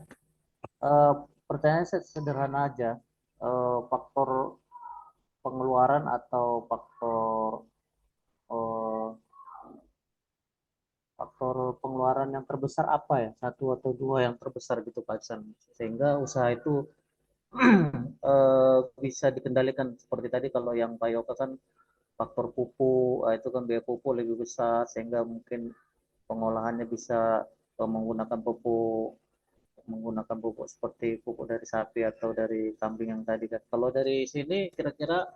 eh, pertanyaan saya sederhana aja. Faktor pengeluaran atau eh, faktor pengeluaran yang terbesar apa ya? Satu atau dua yang terbesar gitu Pak Ihsan. Sehingga usaha itu bisa dikendalikan seperti tadi kalau yang Pak Yoka kan faktor pupuk, itu kan biaya pupuk lebih besar sehingga mungkin pengolahannya bisa menggunakan pupuk seperti pupuk dari sapi atau dari kambing yang tadi kan. Kalau dari sini kira-kira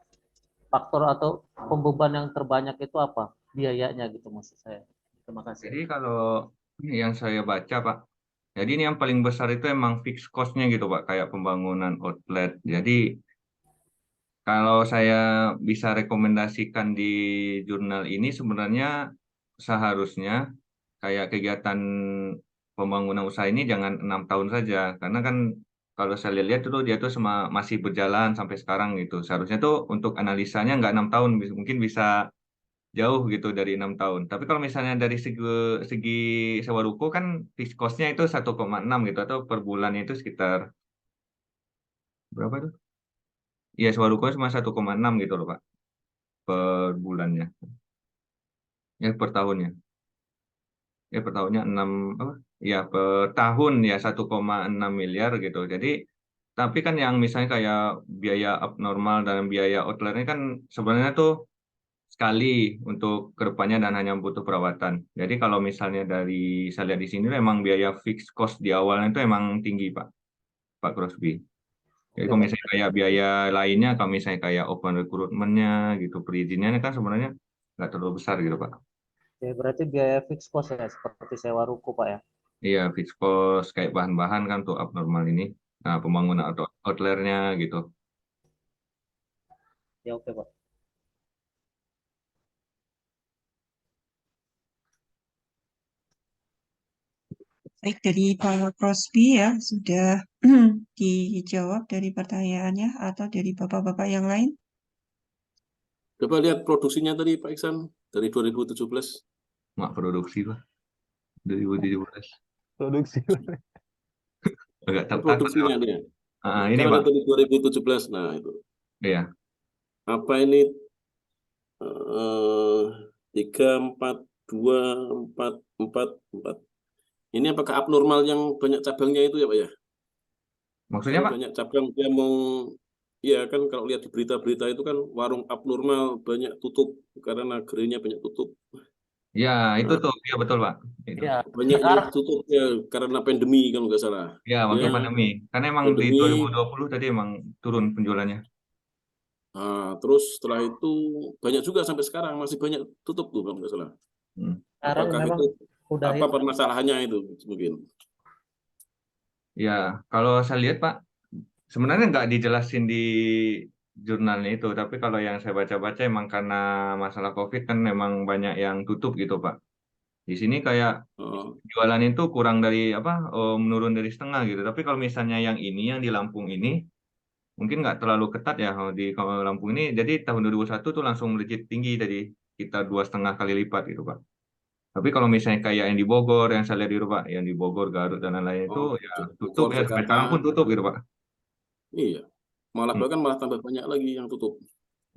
faktor atau pembeban yang terbanyak itu apa? Biayanya gitu maksud saya. Terima kasih. Jadi kalau yang saya baca Pak, jadi ini yang paling besar itu emang fixed cost-nya gitu Pak, kayak pembangunan outlet. Jadi kalau saya bisa rekomendasikan di jurnal ini sebenarnya seharusnya kayak kegiatan pembangunan usaha ini jangan 6 tahun saja, karena kan kalau saya lihat itu dia tuh masih berjalan sampai sekarang gitu. Seharusnya tuh untuk analisanya nggak 6 tahun, mungkin bisa jauh gitu dari 6 tahun. Tapi kalau misalnya dari segi sewa ruko kan fixed cost-nya itu 1,6 gitu atau per bulannya itu sekitar berapa tuh? Iya sewa ruko cuma 1,6 gitu loh Pak per bulannya. Ya per tahunnya. Ya per tahunnya 6 apa? Ya per tahun ya 1,6 miliar gitu. Jadi tapi kan yang misalnya kayak biaya abnormal dan biaya outletnya kan sebenarnya tuh sekali untuk kedepannya dan hanya butuh perawatan. Jadi kalau misalnya dari saya lihat di sini memang biaya fixed cost di awalnya itu emang tinggi Pak Crosby. Jadi Oke, kalau Pak. misalnya kayak biaya lainnya, kalau misalnya kayak open recruitment-nya gitu, perizinannya kan sebenarnya nggak terlalu besar gitu Pak. Oke, berarti biaya fixed cost ya seperti sewa ruko Pak ya. Iya fixed cost kayak bahan-bahan kan untuk abnormal ini. Nah pembangunan atau outletnya gitu. Ya oke Pak. Baik, dari Pak Crosby ya, sudah dijawab dari pertanyaannya atau dari Bapak-Bapak yang lain? Coba lihat produksinya tadi Pak Iksan dari 2017. Mak produksi Pak. 2017. Produksi. Agak Ini takut produksinya Pak. nih ya. Ini Kan Pak. ada tadi 2017. Nah, itu. Iya. Apa ini 3, 4 4. Ini apakah abnormal yang banyak cabangnya itu ya Pak ya? Maksudnya Kalau Pak? banyak cabang dia mau, ya kan kalau lihat di berita-berita itu kan warung abnormal banyak tutup karena gereja banyak tutup. Ya, itu Nah, tuh. Ya, betul Pak. Itu. Ya, banyak yang sekarang tutup ya karena pandemi kalau nggak salah. Ya, waktu Ya, pandemi. Karena emang di pandemi. 2020 tadi emang turun penjualannya. Nah, terus setelah itu banyak juga sampai sekarang masih banyak tutup tuh kalau nggak salah. Hmm. sekarang Apakah memang itu udah apa permasalahannya itu mungkin? Ya, kalau saya lihat Pak, sebenarnya nggak dijelasin di jurnalnya itu, tapi kalau yang saya baca-baca emang karena masalah COVID kan memang banyak yang tutup gitu Pak. Di sini kayak Oh, jualan itu kurang dari apa, menurun dari setengah gitu. Tapi kalau misalnya yang ini, yang di Lampung ini, mungkin nggak terlalu ketat ya kalau Lampung ini. Jadi tahun 2001 tuh langsung melejit tinggi tadi, kita 2,5 kali lipat gitu Pak. Tapi kalau misalnya kayak yang di Bogor, yang saya lihat di Pak, yang di Bogor, Garut dan lain-lain itu ya tutup Bogor, ya sampai Jakarta, sekarang pun tutup gitu Pak. iya. Malah Hmm, bahkan malah tambah banyak lagi yang tutup.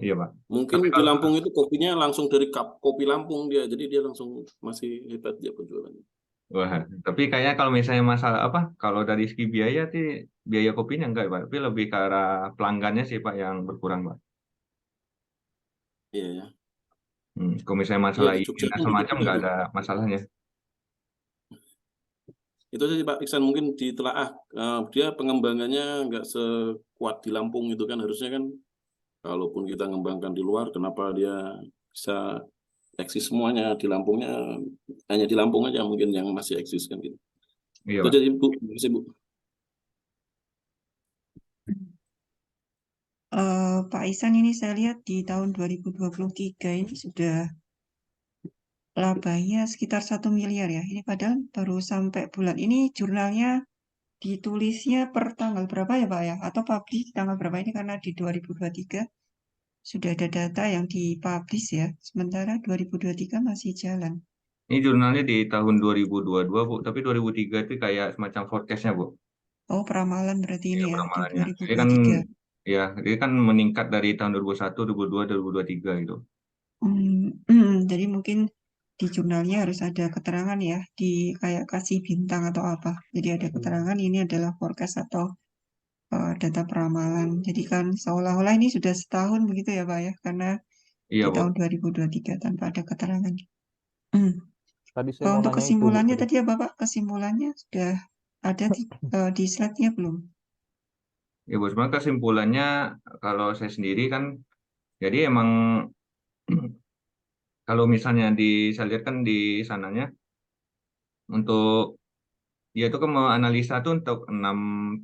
iya Pak. Mungkin Tapi di kalau Lampung itu kopinya langsung dari kopi Lampung dia, jadi dia langsung masih hebat dia penjualannya. wah, tapi kayaknya kalau misalnya masalah apa, kalau dari segi biaya sih biaya kopinya enggak Pak, tapi lebih ke arah pelanggannya sih Pak yang berkurang Pak. Iya ya. Kalau misalnya Iya masalah di izin Jogja dan kan gitu semacam juga nggak tuh. ada masalahnya. Itu saja Pak Iksan mungkin ditelaah. Dia pengembangannya nggak sekuat di Lampung itu kan harusnya kan kalaupun kita ngembangkan di luar kenapa dia bisa eksis semuanya di Lampungnya hanya di Lampung aja mungkin yang masih eksis kan gitu. Iya Itu Pak. jadi Bu, terima kasih Bu. Pak Ihsan ini saya lihat di tahun 2023 ini sudah labanya sekitar 1 miliar ya. Ini padahal baru sampai bulan ini jurnalnya ditulisnya per tanggal berapa ya Pak ya? Atau publish di tanggal berapa ini karena di 2023 sudah ada data yang dipublish ya. Sementara 2023 masih jalan. Ini jurnalnya di tahun 2022 Bu, tapi 2003 itu kayak semacam forecast-nya Bu. Oh, peramalan berarti Iya ini ya di peramalannya. Jadi kan 2023. ya, dia kan meningkat dari tahun 2001, 2002, 2023 gitu. Jadi mungkin di jurnalnya harus ada keterangan ya, di kayak kasih bintang atau apa. Jadi ada keterangan ini adalah forecast atau data peramalan. Jadi kan seolah-olah ini sudah setahun begitu ya Pak ya, karena Iya di Bu. tahun 2023 tanpa ada keterangan. Hmm. Tadi saya mau Untuk nanya itu, Bu. kesimpulannya Tadi. tadi ya Bapak, kesimpulannya sudah ada di slide-nya belum? Ya Bu, sebenarnya kesimpulannya kalau saya sendiri kan, jadi emang kalau misalnya saya lihat kan di sananya, untuk dia itu kan mau analisa tuh untuk 6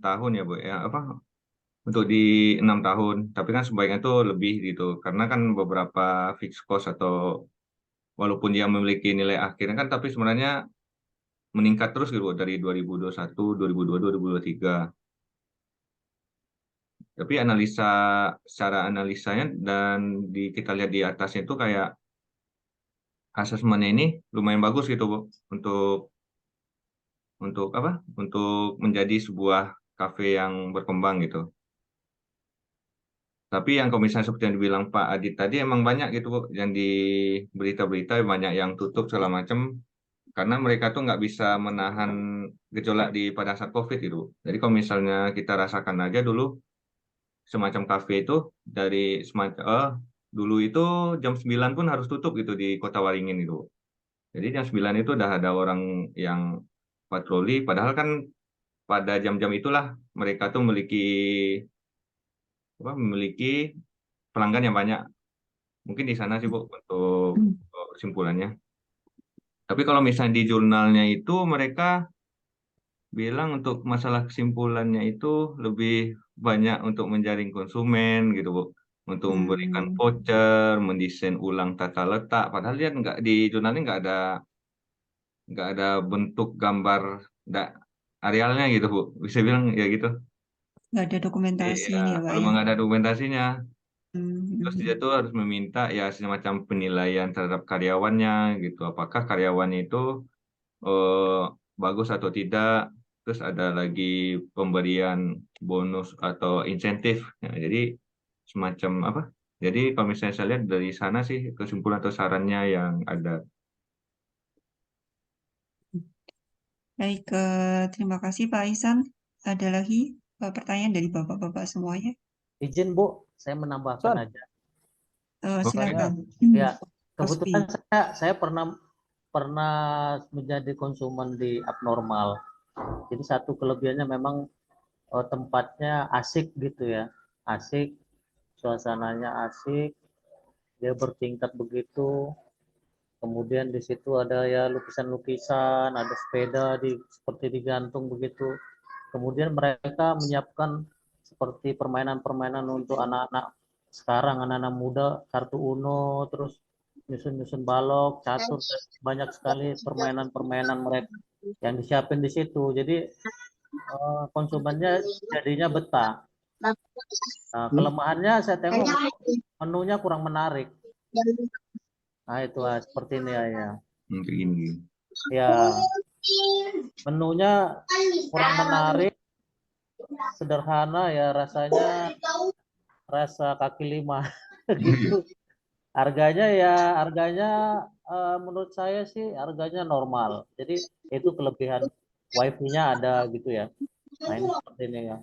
tahun ya Bu, ya apa, untuk di 6 tahun, tapi kan sebaiknya tuh lebih gitu, karena kan beberapa fixed cost atau walaupun dia memiliki nilai akhirnya kan, tapi sebenarnya meningkat terus gitu dari 2021, 2022, 2023. Tapi secara analisanya dan kita lihat di atasnya itu kayak asesmennya ini lumayan bagus gitu Bu, untuk apa? Untuk menjadi sebuah kafe yang berkembang gitu. Tapi yang kalau misalnya seperti yang dibilang Pak Adit tadi emang banyak gitu Bu, yang di berita-berita banyak yang tutup segala macam karena mereka tuh nggak bisa menahan gejolak pada saat COVID itu. Jadi kalau misalnya kita rasakan aja dulu semacam kafe itu dari dulu itu jam 9 pun harus tutup gitu di Kota Waringin itu. Jadi jam 9 itu udah ada orang yang patroli, padahal kan pada jam-jam itulah mereka tuh memiliki pelanggan yang banyak. Mungkin di sana sih Bu untuk kesimpulannya. Tapi kalau misalnya di jurnalnya itu mereka bilang untuk masalah kesimpulannya itu lebih banyak untuk menjaring konsumen gitu Bu. Untuk memberikan voucher, mendesain ulang tata letak. Padahal dia di jurnalnya nggak ada bentuk gambar da- arealnya gitu Bu. Bisa bilang ya gitu. Nggak ada dokumentasi Iya, ini ya Pak kalau ya? nggak ada dokumentasinya. Terus dia Hmm. tuh harus meminta ya semacam penilaian terhadap karyawannya gitu. Apakah karyawannya itu eh, bagus atau tidak. Terus ada lagi pemberian bonus atau insentif. Ya, jadi semacam apa? Jadi kalau misalnya saya lihat dari sana sih kesimpulan atau sarannya yang ada. Baik, terima kasih Pak Ihsan. Ada lagi pertanyaan dari Bapak-Bapak semuanya? Izin Bu, saya menambahkan San, aja. Silakan. Ya, kebetulan Rosbi. saya pernah menjadi konsumen di abnormal. Jadi satu kelebihannya memang tempatnya asik gitu ya, asik, suasananya asik, dia bertingkat begitu. Kemudian di situ ada ya lukisan-lukisan, ada sepeda seperti digantung begitu. Kemudian mereka menyiapkan seperti permainan-permainan untuk anak-anak sekarang, anak-anak muda, kartu Uno, terus nyusun-nyusun balok, catur, banyak sekali permainan-permainan mereka yang disiapin di situ. Jadi konsumennya jadinya betah. Nah, kelemahannya saya tengok menunya kurang menarik. Nah, itu seperti ini ya. Begini. Ya, menunya kurang menarik, sederhana ya, rasanya rasa kaki lima gitu. Harganya menurut saya sih harganya normal. Jadi itu kelebihan wifi-nya ada gitu ya. Nah, ini seperti ini ya.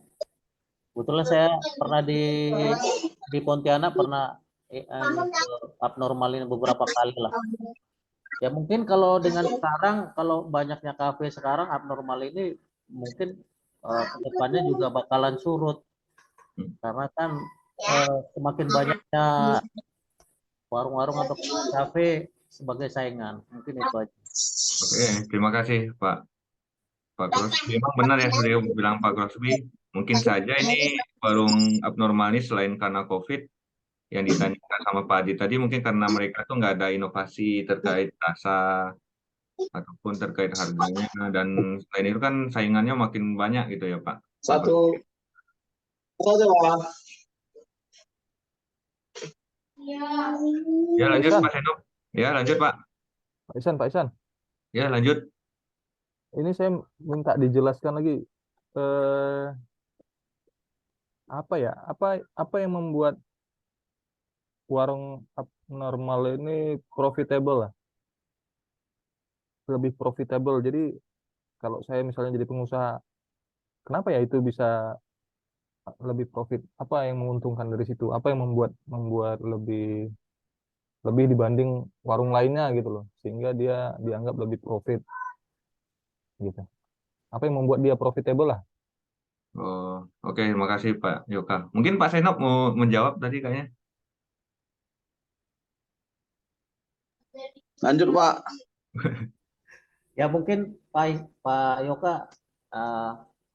Kebetulan saya pernah di Pontianak pernah ke abnormal ini beberapa kali lah. Ya mungkin kalau dengan sekarang, kalau banyaknya kafe sekarang, abnormal ini mungkin ke depannya juga bakalan surut. Karena kan semakin banyaknya warung-warung atau kafe sebagai saingan. Mungkin itu aja. Oke, terima kasih Pak Crosby. Memang benar ya seperti yang bilang Pak Crosby. Mungkin saja ini warung abnormal ini selain karena COVID yang ditanyakan sama Pak Adi tadi mungkin karena mereka tuh nggak ada inovasi terkait rasa ataupun terkait harganya dan selain itu kan saingannya makin banyak gitu ya Pak. Satu aja Pak. Ya lanjut Ihsan, Pak Senop. Ya lanjut Pak. Pak Ihsan. Ya lanjut. Ini saya minta dijelaskan lagi eh, apa ya? Apa yang membuat warung abnormal ini profitable lah, lebih profitable. Jadi kalau saya misalnya jadi pengusaha, kenapa ya itu bisa lebih profit? Apa yang menguntungkan dari situ? Apa yang membuat lebih lebih dibanding warung lainnya gitu loh, sehingga dia dianggap lebih profit gitu. Apa yang membuat dia profitable lah? Oh, oke, terima kasih Pak Yoka. Mungkin Pak Senop mau menjawab tadi kayaknya. Lanjut Pak. Ya mungkin Pak Yoka,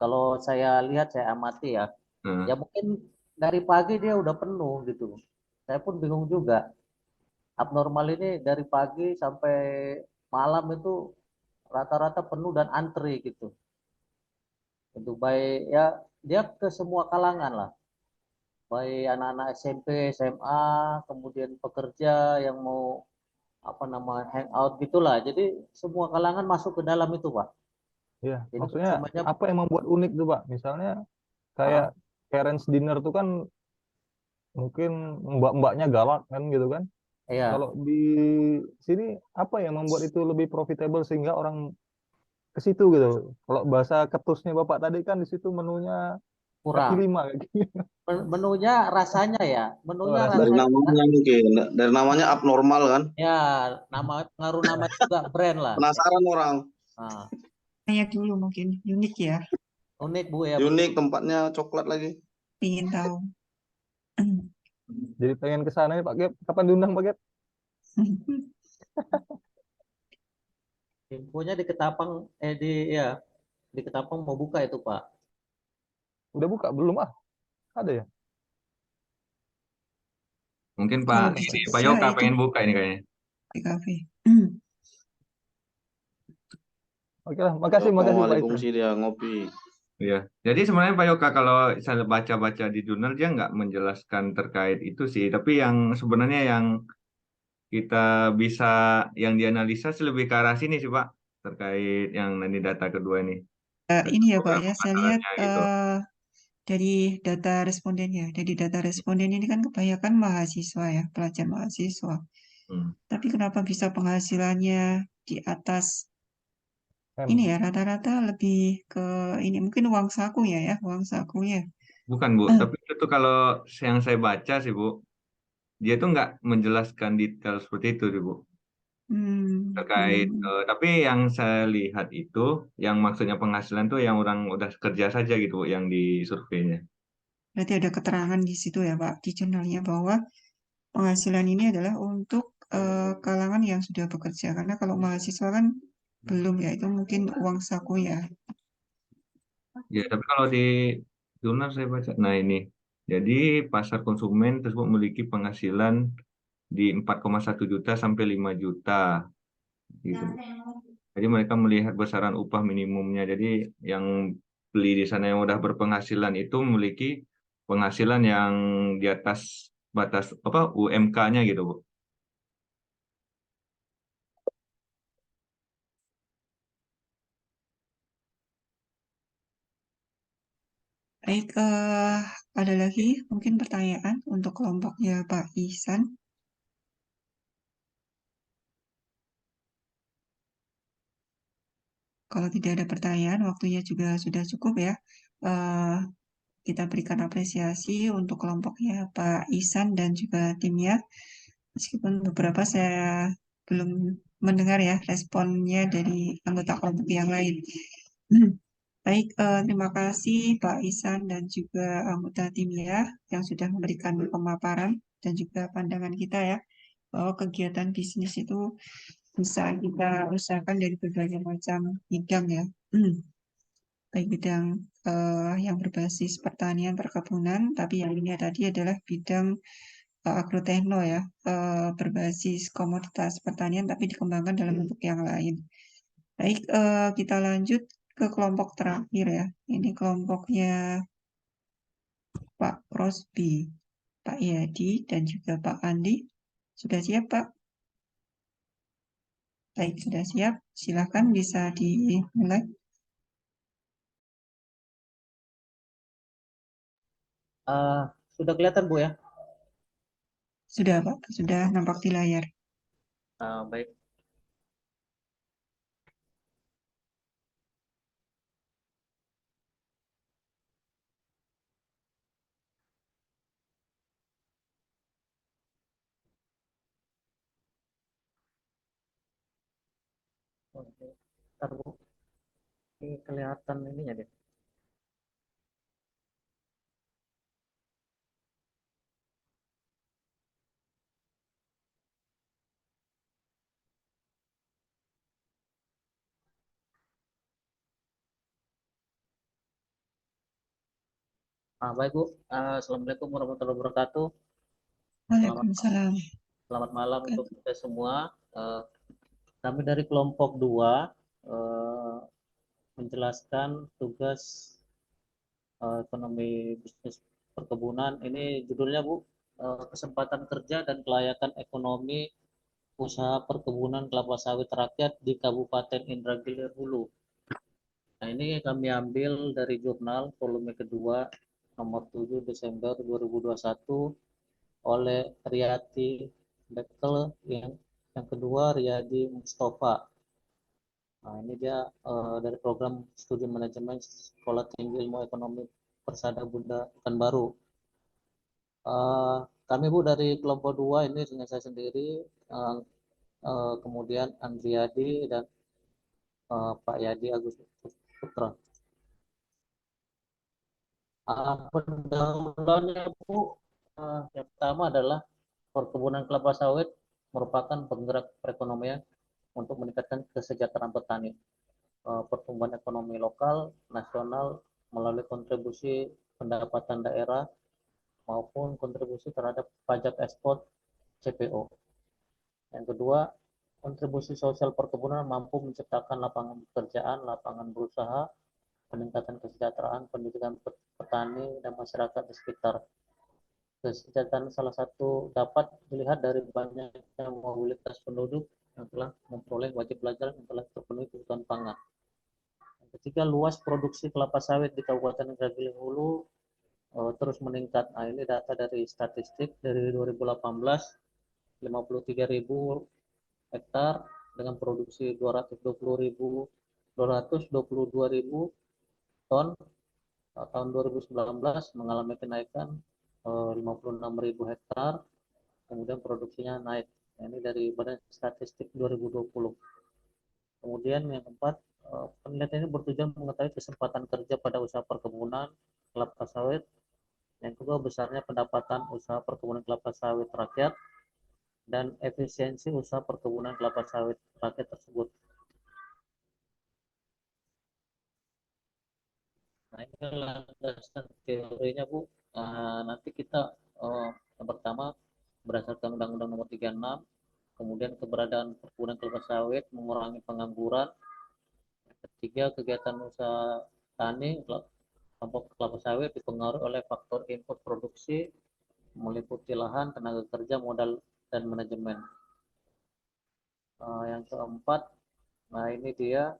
kalau saya lihat, saya amati ya, Nah, ya mungkin dari pagi dia udah penuh gitu. Saya pun bingung juga. Abnormal ini dari pagi sampai malam itu rata-rata penuh dan antri gitu. Itu baik ya, dia ke semua kalangan lah. Baik anak-anak SMP, SMA, kemudian pekerja yang mau apa nama hangout gitulah. Jadi semua kalangan masuk ke dalam itu, Pak. Ya, Jadi maksudnya konsumennya apa yang membuat unik tuh Pak? Misalnya kayak parents dinner tuh kan mungkin mbak-mbaknya galak kan gitu kan. ya Kalau di sini apa yang membuat itu lebih profitable sehingga orang ke situ gitu? Kalau bahasa ketusnya Bapak tadi kan di situ menunya kaki kurang. lima kayak gitu. Menunya rasanya ya, Oh, menunya Dari rasanya. rasanya namanya mungkin. Dari namanya abnormal kan. ya pengaruh nama juga brand lah. Penasaran orang. Nah, Tanya dulu mungkin unik ya, unik Bu ya, Unik tempatnya coklat lagi. ingin tahu. Jadi pengen ke sana ya Pak Gep. Kapan diundang Pak Gep? infonya di Ketapang di Ketapang mau buka itu Pak. Udah buka belum ah? Ada ya? mungkin Kalau Pak bisa Yoka itu pengen buka ini kayaknya. di kafe. Oke lah, makasih Yoka Pak wali Ihsan. fungsi dia ngopi. Iya. Jadi sebenarnya Pak Yoka kalau saya baca-baca di jurnal dia nggak menjelaskan terkait itu sih. Tapi yang sebenarnya yang kita bisa yang dianalisa sih lebih ke arah sini sih Pak terkait yang nanti data kedua ini. Ini ya Pak Beberapa ya, saya lihat masalahnya gitu. dari data respondennya. Dari data responden ini kan kebanyakan mahasiswa ya, pelajar mahasiswa. Hmm. Tapi kenapa bisa penghasilannya di atas ini ya rata-rata lebih ke ini mungkin uang sakunya ya, uang sakunya. Bukan Bu, Eh, tapi itu kalau yang saya baca sih Bu, dia tuh nggak menjelaskan detail seperti itu sih Bu. Terkait, hmm. tapi yang saya lihat itu, yang maksudnya penghasilan tuh yang orang udah kerja saja gitu Bu, yang di surveinya. Berarti ada keterangan di situ ya Pak, di jurnalnya bahwa penghasilan ini adalah untuk kalangan yang sudah bekerja. Karena kalau mahasiswa kan belum ya, itu mungkin uang saku ya. Ya, tapi kalau di jurnal saya baca, nah ini, jadi pasar konsumen tersebut memiliki penghasilan di 4,1 juta sampai 5 juta gitu. Jadi mereka melihat besaran upah minimumnya. Jadi yang beli di sana yang udah berpenghasilan itu memiliki penghasilan yang di atas batas apa UMK-nya gitu, Bu. Baik, ada lagi mungkin pertanyaan untuk kelompoknya Pak Ihsan. Kalau tidak ada pertanyaan, waktunya juga sudah cukup ya. Eh, kita berikan apresiasi untuk kelompoknya Pak Ihsan dan juga timnya. Meskipun beberapa saya belum mendengar ya responnya dari anggota kelompok yang lain. Baik, terima kasih Pak Ihsan dan juga anggota timnya yang sudah memberikan pemaparan dan juga pandangan kita ya bahwa kegiatan bisnis itu bisa kita usahakan dari berbagai macam bidang ya. Baik bidang yang berbasis pertanian, perkebunan, tapi yang ini tadi adalah bidang agrotekno ya, berbasis komoditas pertanian tapi dikembangkan dalam bentuk yang lain. Baik, kita lanjut ke kelompok terakhir ya. Ini kelompoknya Pak Rosbi, Pak Yadi, dan juga Pak Andi. Sudah siap, Pak? Baik, sudah siap. Silakan bisa dimulai. Sudah kelihatan Bu ya? Sudah, Pak. Sudah nampak di layar. Baik. Oke. Ntar Bu, ini kelihatan ininya deh. Baik Bu, Assalamualaikum warahmatullahi wabarakatuh. Selamat, Waalaikumsalam. selamat malam untuk kita semua. Kami dari kelompok 2 menjelaskan tugas ekonomi bisnis perkebunan. Ini judulnya Bu, kesempatan kerja dan kelayakan ekonomi usaha perkebunan kelapa sawit rakyat di Kabupaten Indragiri Hulu. Nah, ini kami ambil dari jurnal volume kedua nomor 7 Desember 2021 oleh Riyati Bekel, yang kedua Riyadi Mustafa. Nah, ini dia dari program studi manajemen Sekolah Tinggi Ilmu Ekonomi Persada Bunda Pekanbaru. Kami Bu dari kelompok 2 ini dengan saya sendiri, kemudian Andriadi dan Pak Yadi Agus Putra. Pendahuluannya Bu, yang pertama adalah perkebunan kelapa sawit merupakan penggerak perekonomian untuk meningkatkan kesejahteraan petani, pertumbuhan ekonomi lokal, nasional melalui kontribusi pendapatan daerah maupun kontribusi terhadap pajak ekspor CPO. Yang kedua, kontribusi sosial perkebunan mampu menciptakan lapangan pekerjaan, lapangan berusaha, peningkatan kesejahteraan, pendidikan petani dan masyarakat di sekitar. Kesejahteraan salah satu dapat dilihat dari banyaknya mobilitas penduduk yang telah memperoleh wajib belajar yang telah terpenuhi kebutuhan pangan. Ketiga, luas produksi kelapa sawit di Kabupaten Indragiri Hulu terus meningkat. Nah, ini data dari statistik dari 2018, 53.000 hektar dengan produksi 220.000 222.000 ton tahun 2019 mengalami kenaikan 56.000 hektar, kemudian produksinya naik. Nah, ini dari Badan Statistik 2020. Kemudian yang keempat, penelitian ini bertujuan mengetahui kesempatan kerja pada usaha perkebunan kelapa sawit. Yang kedua, besarnya pendapatan usaha perkebunan kelapa sawit rakyat dan efisiensi usaha perkebunan kelapa sawit rakyat tersebut. Nah, ini landasan teorinya, Bu. Nanti kita yang pertama berdasarkan Undang-Undang Nomor 36, kemudian keberadaan perkebunan kelapa sawit mengurangi pengangguran. Ketiga, kegiatan usaha tani kelompok kelapa sawit dipengaruhi oleh faktor input produksi meliputi lahan, tenaga kerja, modal, dan manajemen. Yang keempat, nah ini dia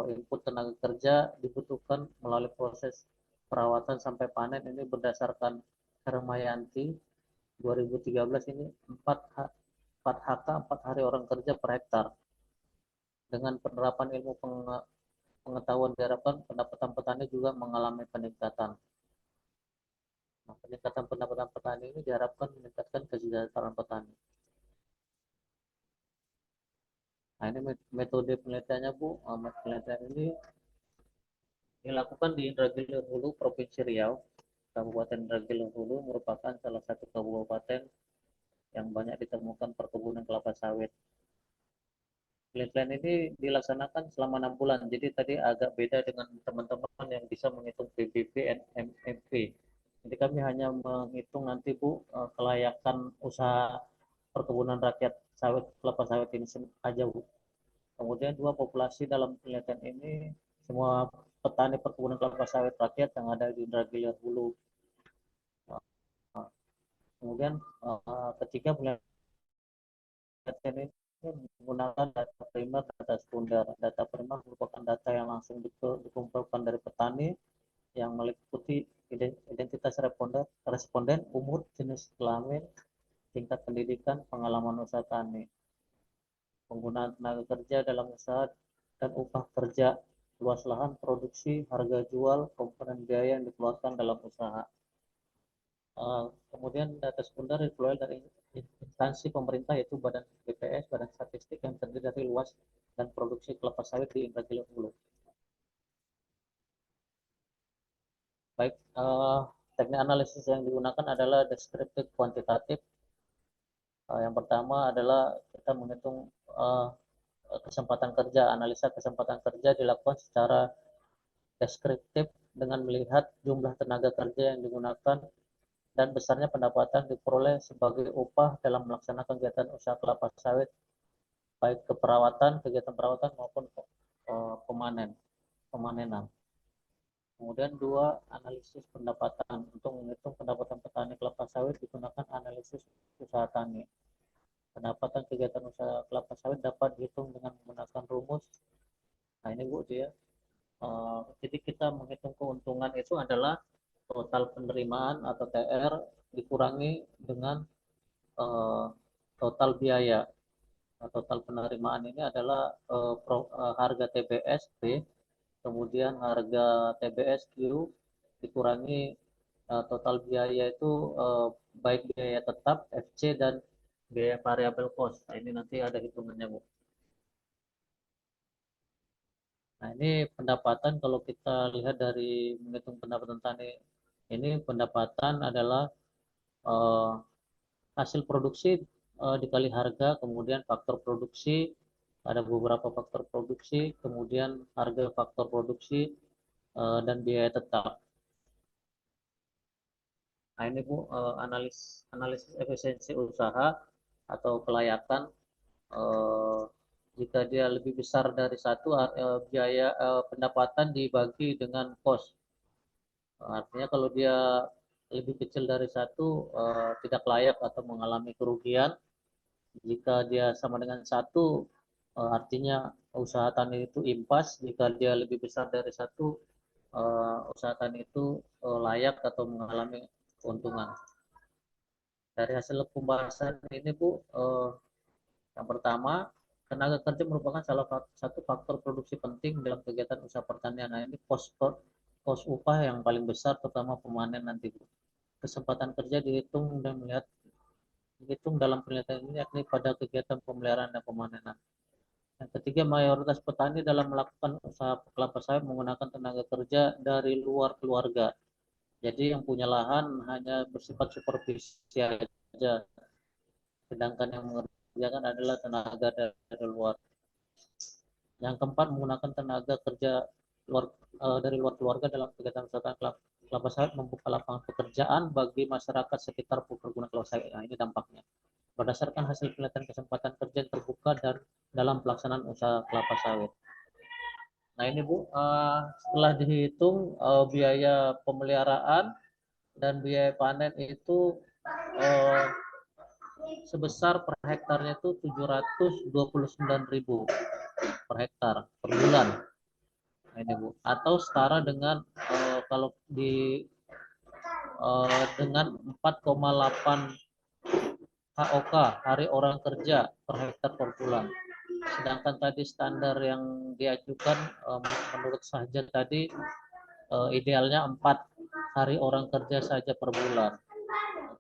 input tenaga kerja dibutuhkan melalui proses perawatan sampai panen. Ini berdasarkan Hermayanti 2013, ini 4 HK 4 hari orang kerja per hektar. Dengan penerapan ilmu pengetahuan diharapkan pendapatan petani juga mengalami peningkatan. Nah, peningkatan pendapatan petani ini diharapkan meningkatkan kesejahteraan petani. Nah, ini metode penelitiannya, Bu. Penelitian ini dilakukan di Indragiri Hulu, Provinsi Riau. Kabupaten Indragiri Hulu merupakan salah satu kabupaten yang banyak ditemukan perkebunan kelapa sawit. Penelitian ini dilaksanakan selama 6 bulan. Jadi tadi agak beda dengan teman-teman yang bisa menghitung PBB dan MMP. Jadi kami hanya menghitung nanti, Bu, kelayakan usaha perkebunan rakyat sawit kelapa sawit ini aja, Bu. Kemudian dua, populasi dalam penelitian ini semua petani perkebunan kelapa sawit rakyat yang ada di Indragiri Hulu. Kemudian ketiga, penelitian ini menggunakan data primer, data sekunder. Data primer merupakan data yang langsung dikumpulkan dari petani yang meliputi identitas responden, umur, jenis kelamin, tingkat pendidikan, pengalaman usaha tani, penggunaan tenaga kerja dalam usaha dan upah kerja, luas lahan produksi, harga jual, komponen biaya yang dikeluarkan dalam usaha. Kemudian data sekunder diperoleh dari instansi pemerintah, yaitu Badan BPS, Badan Statistik, yang terdiri dari luas dan produksi kelapa sawit di Indragiri Hulu. Baik, teknik analisis yang digunakan adalah deskriptif kuantitatif. Yang pertama adalah kita menghitung kesempatan kerja. Analisa kesempatan kerja dilakukan secara deskriptif dengan melihat jumlah tenaga kerja yang digunakan dan besarnya pendapatan diperoleh sebagai upah dalam melaksanakan kegiatan usaha kelapa sawit, baik kegiatan perawatan maupun pemanenan. Kemudian dua, analisis pendapatan. Untuk menghitung pendapatan petani kelapa sawit digunakan analisis usaha tani. Pendapatan kegiatan usaha kelapa sawit dapat dihitung dengan menggunakan rumus. Nah, ini, Bu, dia. Jadi kita menghitung keuntungan itu adalah total penerimaan atau TR dikurangi dengan total biaya. Nah, total penerimaan ini adalah harga TBS B, kemudian harga TBS Q dikurangi total biaya itu baik biaya tetap FC dan biaya variabel cost. Nah, ini nanti ada hitungannya, Bu. Nah, ini pendapatan, kalau kita lihat dari menghitung pendapatan tani, ini pendapatan adalah hasil produksi dikali harga, kemudian faktor produksi, ada beberapa faktor produksi, kemudian harga, faktor produksi, dan biaya tetap. Nah, ini, Bu, analisis efisiensi usaha atau kelayakan. Jika dia lebih besar dari satu, biaya pendapatan dibagi dengan cost. Artinya kalau dia lebih kecil dari satu, tidak layak atau mengalami kerugian. Jika dia sama dengan satu, artinya usaha tani itu impas. Jika dia lebih besar dari satu, usaha tani itu layak atau mengalami keuntungan. Dari hasil pembahasan ini, Bu, yang pertama, Tenaga kerja merupakan salah satu faktor produksi penting dalam kegiatan usaha pertanian. Nah, ini pos upah yang paling besar, terutama pemanen nanti, Bu. Kesempatan kerja dihitung dalam penelitian ini yakni pada kegiatan pemeliharaan dan pemanenan. Yang ketiga, mayoritas petani dalam melakukan usaha kelapa sawit menggunakan tenaga kerja dari luar keluarga. Jadi yang punya lahan hanya bersifat supervisi saja, sedangkan yang mengerjakan adalah tenaga dari luar. Yang keempat, menggunakan tenaga kerja dari luar keluarga dalam kegiatan usaha kelapa sawit membuka lapangan pekerjaan bagi masyarakat sekitar perkebunan kelapa sawit. Nah, ini dampaknya. Berdasarkan hasil penelitian, kesempatan kerja terbuka dan dalam pelaksanaan usaha kelapa sawit. Nah, ini Bu, setelah dihitung biaya pemeliharaan dan biaya panen itu sebesar per hektarnya itu 729.000 per hektar per bulan. Nah, ini Bu, atau setara dengan kalau dengan 4,8 HOK, hari orang kerja per hektar per bulan. Sedangkan tadi standar yang diajukan menurut saja tadi idealnya 4 hari orang kerja saja per bulan.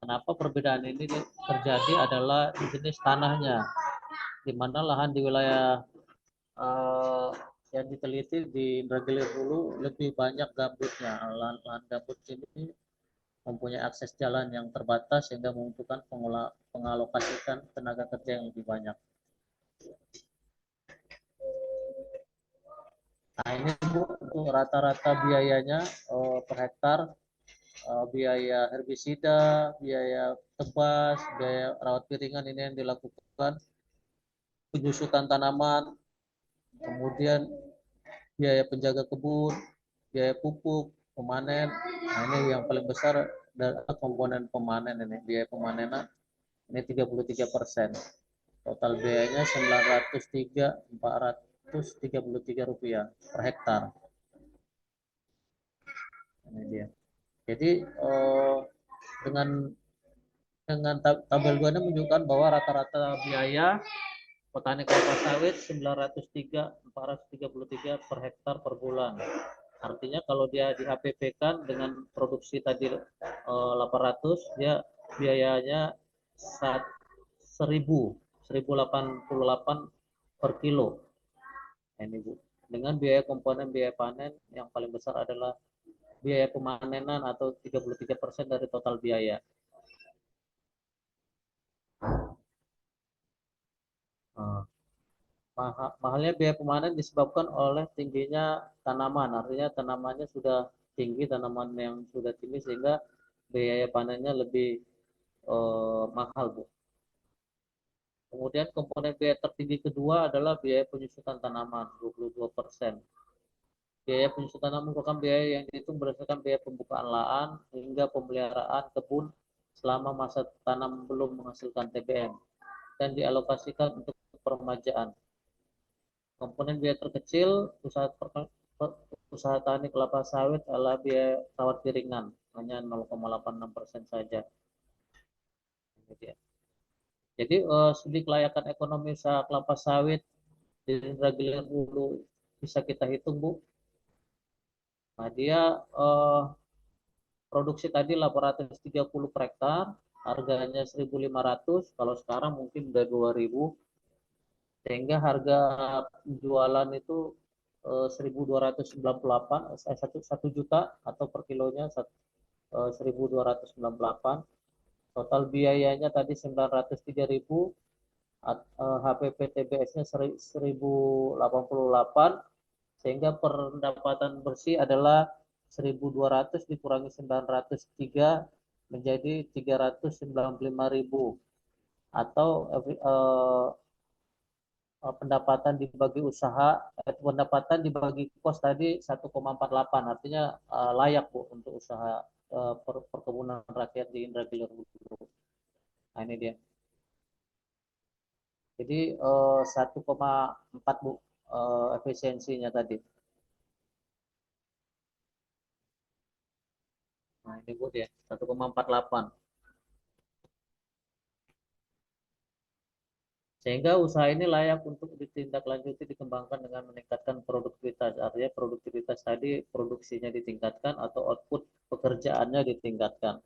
Kenapa perbedaan ini terjadi adalah jenis tanahnya, di mana lahan di wilayah yang diteliti di Indragiri Hulu lebih banyak gambutnya. Lahan gambut ini mempunyai akses jalan yang terbatas sehingga membutuhkan pengalokasikan tenaga kerja yang lebih banyak. Nah, ini Bu, untuk rata-rata biayanya per hektar, biaya herbisida, biaya tebas, biaya rawat piringan ini yang dilakukan, penyusutan tanaman, kemudian biaya penjaga kebun, biaya pupuk, pemanen. Nah, ini yang paling besar adalah komponen pemanen ini, biaya pemanenan ini 33%. Total biayanya 903.433 rupiah per hektar. Ini dia. Jadi dengan tabel 2 ini menunjukkan bahwa rata-rata biaya petani kelapa sawit 903.433 per hektar per bulan. Artinya kalau dia di HPP-kan dengan produksi tadi 800, dia biayanya 1088 per kilo. Ini Bu. Dengan biaya komponen biaya panen yang paling besar adalah biaya pemanenan atau 33% dari total biaya. Mahalnya biaya pemanen disebabkan oleh tingginya tanaman, artinya tanamannya sudah tinggi, tanaman yang sudah tinggi sehingga biaya panennya lebih mahal, Bu. Kemudian komponen biaya tertinggi kedua adalah biaya penyusutan tanaman, 22%. Biaya penyusutan tanaman merupakan biaya yang dihitung berdasarkan biaya pembukaan lahan hingga pemeliharaan kebun selama masa tanam belum menghasilkan TBM dan dialokasikan untuk peremajaan. Komponen biaya terkecil usaha tani kelapa sawit adalah biaya rawat piringan, hanya 0,86% saja. Jadi studi kelayakan ekonomi usaha kelapa sawit di Indragiri Hulu bisa kita hitung, Bu. Nah, dia produksi tadi 830 per hektar, harganya 1.500, kalau sekarang mungkin udah 2.000, sehingga harga penjualan itu 1.298, 1 juta atau per kilonya 1.298. Total biayanya tadi 903.000, HPP TBS-nya 1.088, sehingga pendapatan bersih adalah 1.200 dikurangi 903 menjadi 395.000, atau pendapatan dibagi usaha, pendapatan dibagi kos tadi 1,48, artinya layak, Bu, untuk usaha perkebunan rakyat di Indragiri Hulu. Nah, ini dia. Jadi 1,4, Bu, efisiensinya tadi. Nah, ini Bu dia, 1,48. Sehingga usaha ini layak untuk ditindaklanjuti, dikembangkan dengan meningkatkan produktivitas. Artinya produktivitas tadi produksinya ditingkatkan atau output pekerjaannya ditingkatkan.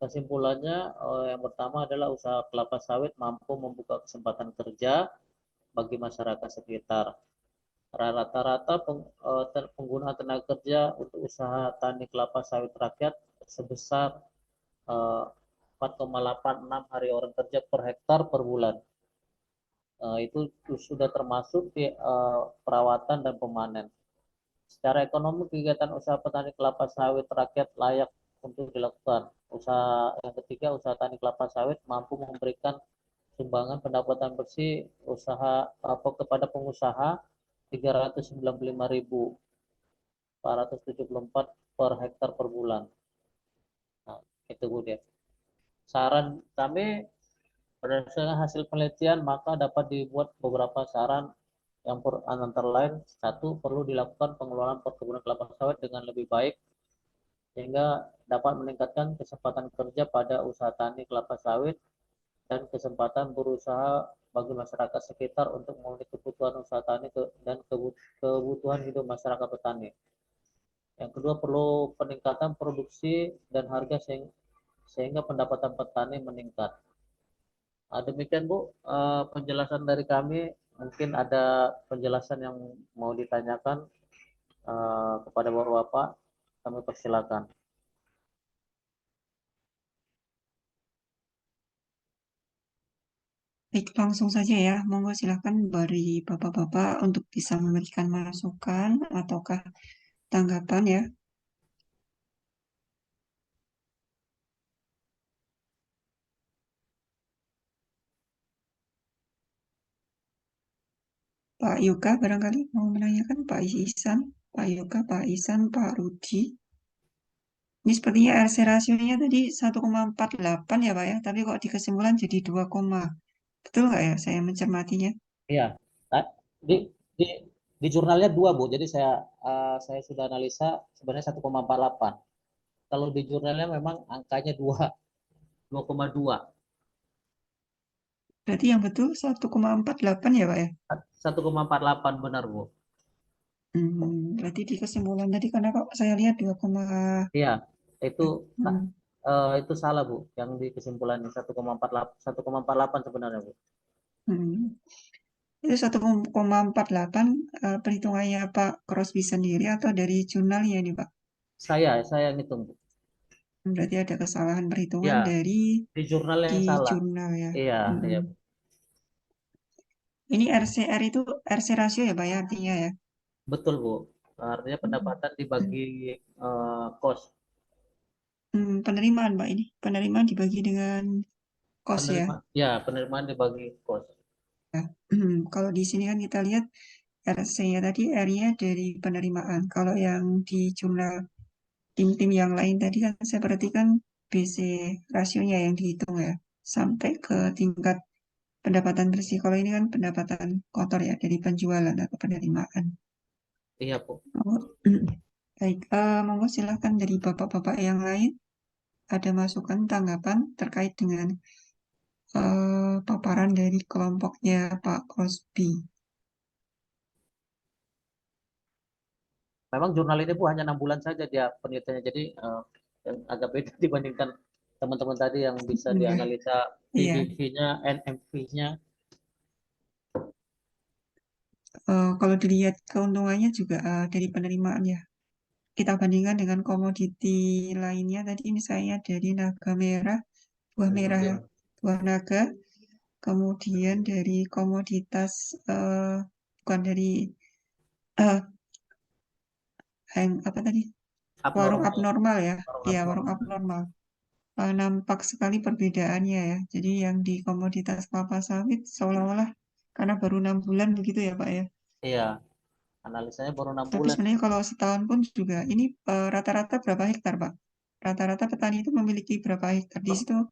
Kesimpulannya, yang pertama adalah usaha kelapa sawit mampu membuka kesempatan kerja bagi masyarakat sekitar. Rata-rata penggunaan tenaga kerja untuk usaha tani kelapa sawit rakyat sebesar 4,86 hari orang kerja per hektar per bulan. Itu sudah termasuk di perawatan dan pemanen. Secara ekonomi, kegiatan usaha petani kelapa sawit rakyat layak untuk dilakukan. Yang ketiga, usaha tani kelapa sawit mampu memberikan sumbangan pendapatan bersih kepada pengusaha 395.474 per hektar per bulan. Nah, itu Bu dia. Saran kami berdasarkan hasil penelitian, maka dapat dibuat beberapa saran yang antara lain, satu, perlu dilakukan pengelolaan perkebunan kelapa sawit dengan lebih baik sehingga dapat meningkatkan kesempatan kerja pada usaha tani kelapa sawit dan kesempatan berusaha bagi masyarakat sekitar untuk memenuhi kebutuhan usaha tani dan kebutuhan hidup masyarakat petani. Yang kedua, perlu peningkatan produksi dan harga sehingga pendapatan petani meningkat. Demikian Bu, penjelasan dari kami. Mungkin ada penjelasan yang mau ditanyakan kepada Bapak-Bapak, kami persilakan. Baik, langsung saja ya. Monggo silakan dari Bapak-Bapak untuk bisa memberikan masukan ataukah tanggapan ya. Pak Yuka barangkali mau menanyakan, Pak Ihsan, Pak Yuka, Pak Ihsan, Pak Rudi. Ini sepertinya RC rasionya tadi 1,48 ya Pak ya, tapi kok di kesimpulan jadi 2, betul nggak ya saya mencermatinya? Iya, di, di, di jurnalnya 2 Bu, jadi saya sudah analisa sebenarnya 1,48. Kalau di jurnalnya memang angkanya 2,2. Berarti yang betul 1,48 ya Pak ya? 1,48 benar Bu. Berarti di kesimpulan tadi karena kok saya lihat 2, Iya, itu hmm, itu salah Bu. Yang di kesimpulan 1,48 sebenarnya Bu. Itu 1,48 perhitungannya Pak Crosby sendiri atau dari jurnalnya ini Pak? Saya ngitung Bu. Berarti ada kesalahan perhitungan Ya, dari di jurnal yang di salah. jurnal ya. Iya, iya. Ini RCR itu RC rasio ya Pak ya artinya ya? Betul Bu. Artinya pendapatan dibagi kos. Penerimaan Pak ini. Penerimaan dibagi dengan kos ya. Penerimaan dibagi kos. Ya. Kalau di sini kan kita lihat RC-nya tadi R-nya dari penerimaan. Kalau yang di jurnal tim-tim yang lain tadi kan saya perhatikan BC rasionya yang dihitung ya. Sampai ke tingkat pendapatan bersih. Kalau ini kan pendapatan kotor ya dari penjualan atau penerimaan. Iya Bu. Baik, monggo silahkan dari bapak-bapak yang lain ada masukan tanggapan terkait dengan paparan dari kelompoknya Pak Crosby. Memang jurnal ini Bu hanya 6 bulan saja dia penelitiannya, jadi yang agak beda dibandingkan teman-teman tadi yang bisa Iya. dianalisa Iya. PBV-nya, NMV-nya. Kalau dilihat keuntungannya juga dari penerimaan ya. Kita bandingkan dengan komoditi lainnya tadi misalnya dari naga merah, buah merah ya, buah naga. Kemudian dari komoditas bukan dari apa tadi? Warung abnormal ya. Iya, warung abnormal. Nampak sekali perbedaannya ya. Jadi yang di komoditas kelapa sawit seolah-olah karena baru 6 bulan begitu ya Pak ya. Iya, analisanya baru 6 Tapi bulan. sebenarnya kalau setahun pun juga ini rata-rata berapa hektar Pak? Rata-rata petani itu memiliki berapa hektar? Di situ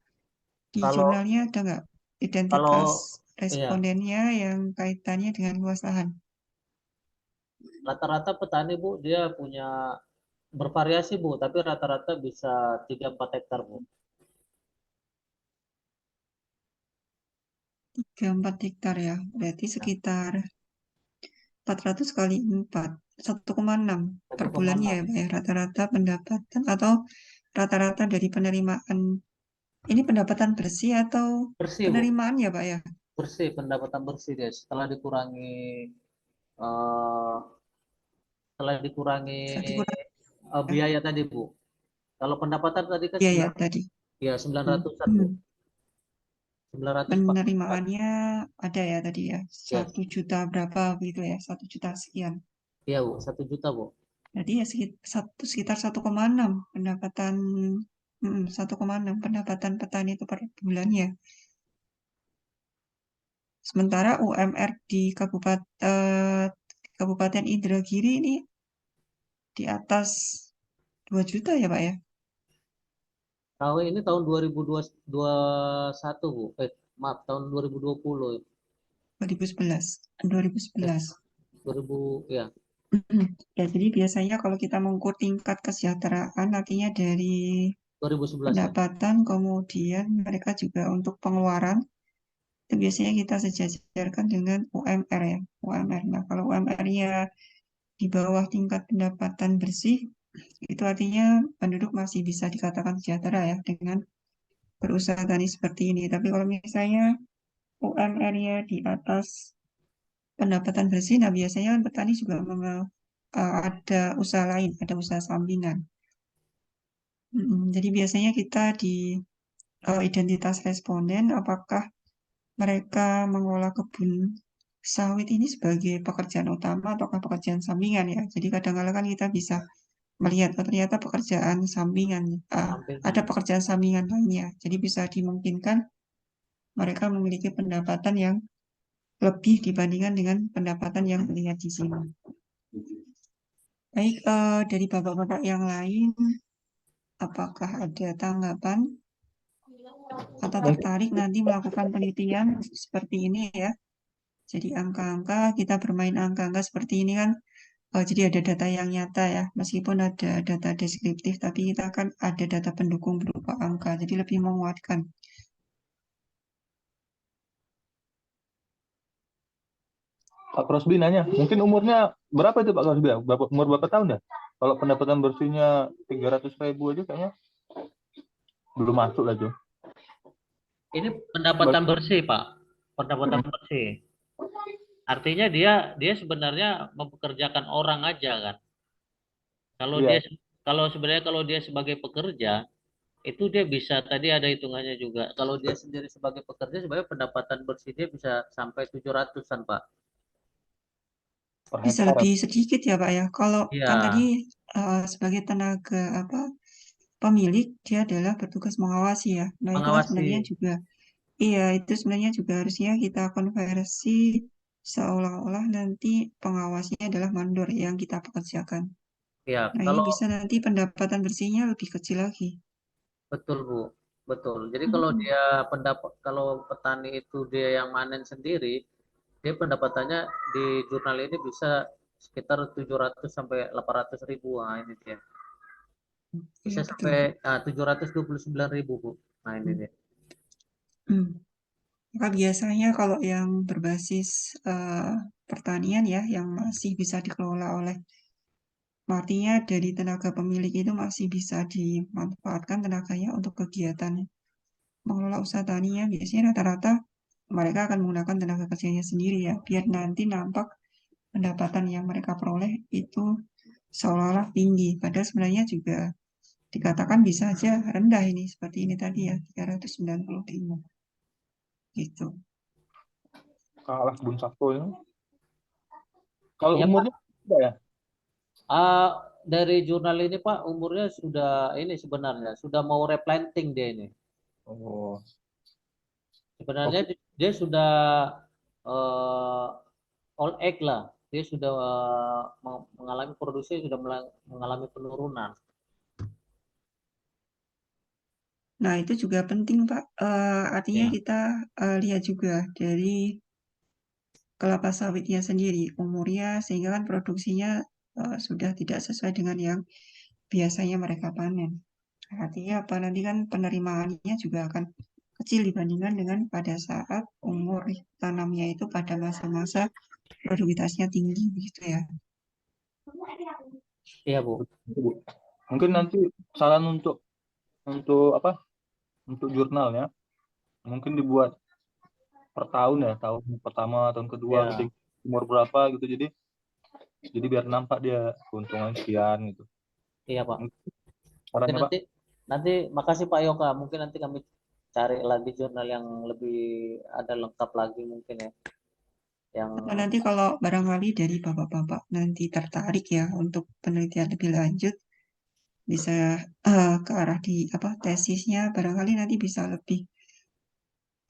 di jurnalnya ada nggak identitas respondennya yang kaitannya dengan luas lahan? Rata-rata petani Bu dia punya bervariasi Bu, tapi rata-rata bisa 3-4 hektar Bu. 34 hektar ya. Berarti sekitar 400 kali 4, 1,6 per bulannya ya, 1,6 Pak ya, rata-rata pendapatan atau rata-rata dari penerimaan. Ini pendapatan bersih atau bersih, Bu. penerimaan ya, Pak ya? Bersih, pendapatan bersih dia setelah dikurangi eh, Setelah dikurangi ya, biaya tadi, Bu. Kalau pendapatan tadi kan biaya tadi. ya Hmm. 900-an, Bu. 900 Pak. Penerimaannya ada ya tadi ya, Ya, 1 juta berapa gitu ya, 1 juta sekian. iya, Bu, 1 juta, Bu. Jadi ya sekitar 1,6 pendapatan 1,6 pendapatan petani itu per bulannya. Sementara UMR di Kabupaten Indragiri ini di atas 2 juta ya, Pak ya? Kalau ini tahun 2021, Bu. Maaf, tahun 2020. 2011. Ya, 2011. 2000, ya. Ya, jadi biasanya kalau kita mengukur tingkat kesejahteraan, artinya dari 2011 ya. pendapatan, kemudian mereka juga untuk pengeluaran, itu biasanya kita sejajarkan dengan UMR ya. UMR. Nah, kalau UMR-nya di bawah tingkat pendapatan bersih, itu artinya penduduk masih bisa dikatakan sejahtera ya dengan berusaha tani seperti ini. Tapi kalau misalnya UMR-nya di atas pendapatan bersih, nah biasanya kan petani juga ada usaha lain, ada usaha sampingan. Jadi biasanya kita di identitas responden, apakah mereka mengolah kebun sawit ini sebagai pekerjaan utama ataukah pekerjaan sampingan ya. Jadi kadang-kadang kan kita bisa melihat ternyata pekerjaan sampingan, ada pekerjaan sampingan lainnya. Jadi bisa dimungkinkan mereka memiliki pendapatan yang lebih dibandingkan dengan pendapatan yang terlihat di sini. Baik, dari bapak-bapak yang lain, apakah ada tanggapan atau tertarik nanti melakukan penelitian seperti ini ya? Jadi angka-angka, kita bermain angka-angka seperti ini kan, jadi ada data yang nyata ya, meskipun ada data deskriptif, tapi kita kan ada data pendukung berupa angka, jadi lebih menguatkan. Pak Krosby nanya, mungkin umurnya berapa itu Pak Krosby? Umur berapa tahun ya? Kalau pendapatan bersihnya 300.000 aja kayaknya belum masuk lah tuh. Ini pendapatan bersih, Pak. Pendapatan bersih. Artinya dia sebenarnya mempekerjakan orang aja kan. Kalau Iya. kalau dia sebagai pekerja, itu dia bisa tadi ada hitungannya juga. Kalau dia sendiri sebagai pekerja sebenarnya pendapatan bersih dia bisa sampai 700-an, Pak. Per Bisa hektar. lebih sedikit ya Pak ya. Kalau Iya. kan tadi sebagai tenaga pemilik dia adalah bertugas mengawasi ya. Nah itu kan sebenarnya Mengawasi. juga itu sebenarnya juga harusnya kita konversi seolah-olah nanti pengawasnya adalah mandor yang kita pekerjakan. Ya, Nah ini bisa nanti pendapatan bersihnya lebih kecil lagi. betul, Bu. Betul. Jadi kalau kalau petani itu dia yang manen sendiri, dia pendapatannya di jurnal ini bisa sekitar 700 sampai 800 ribu. Nah, ini dia. Bisa Iya betul. sampai 729.000, Bu. Nah, ini dia. Maka biasanya kalau yang berbasis pertanian ya, yang masih bisa dikelola oleh, artinya dari tenaga pemilik itu masih bisa dimanfaatkan tenaganya untuk kegiatan mengelola usaha taninya. Biasanya rata-rata mereka akan menggunakan tenaga kerjanya sendiri ya, biar nanti nampak pendapatan yang mereka peroleh itu seolah-olah tinggi. Padahal sebenarnya juga dikatakan bisa aja rendah ini, seperti ini tadi ya, 395. Gitu. Kalah kebun sako ya. Kalau Ya, umurnya enggak ya? Dari jurnal ini Pak, umurnya sudah ini sebenarnya sudah mau replanting dia ini. Oh. Sebenarnya dia sudah all egg lah. Dia sudah mengalami produksi sudah mengalami penurunan. Nah, itu juga penting, Pak. Artinya Ya. kita lihat juga dari kelapa sawitnya sendiri, umurnya, sehingga kan produksinya sudah tidak sesuai dengan yang biasanya mereka panen. Artinya apa? Nanti kan penerimaannya juga akan kecil dibandingkan dengan pada saat umur tanamnya itu pada masa-masa produktivitasnya tinggi begitu ya. Iya, Bu. Bu. Mungkin nanti saran untuk apa? Untuk jurnalnya mungkin dibuat per tahun ya, tahun pertama, tahun kedua, Ya. ketika umur berapa gitu. Jadi biar nampak dia keuntungan sekian gitu. Iya, Pak. Mungkin Mungkin sarannya, Pak. nanti makasih Pak Yoga. Mungkin nanti kami cari lagi jurnal yang lebih ada lengkap lagi mungkin ya. Yang Nah, nanti kalau barangkali dari bapak-bapak nanti tertarik ya untuk penelitian lebih lanjut, bisa ke arah di apa tesisnya, barangkali nanti bisa lebih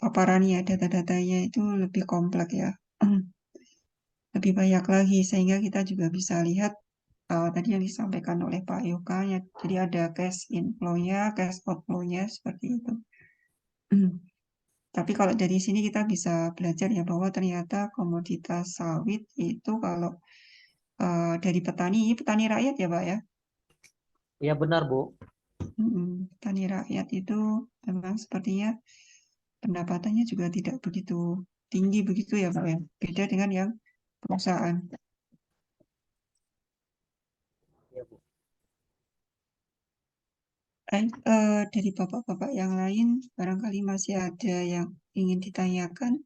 paparannya, data-datanya itu lebih kompleks ya, lebih banyak lagi sehingga kita juga bisa lihat tadi yang disampaikan oleh Pak Yoga ya, jadi ada cash inflow-nya, cash outflow-nya seperti itu. Tapi kalau dari sini kita bisa belajar ya bahwa ternyata komoditas sawit itu kalau dari petani rakyat ya Pak ya. iya benar, Bu. Petani rakyat itu memang sepertinya pendapatannya juga tidak begitu tinggi begitu ya Pak ya. Beda dengan yang perusahaan. Iya, Bu. Dari bapak-bapak yang lain barangkali masih ada yang ingin ditanyakan.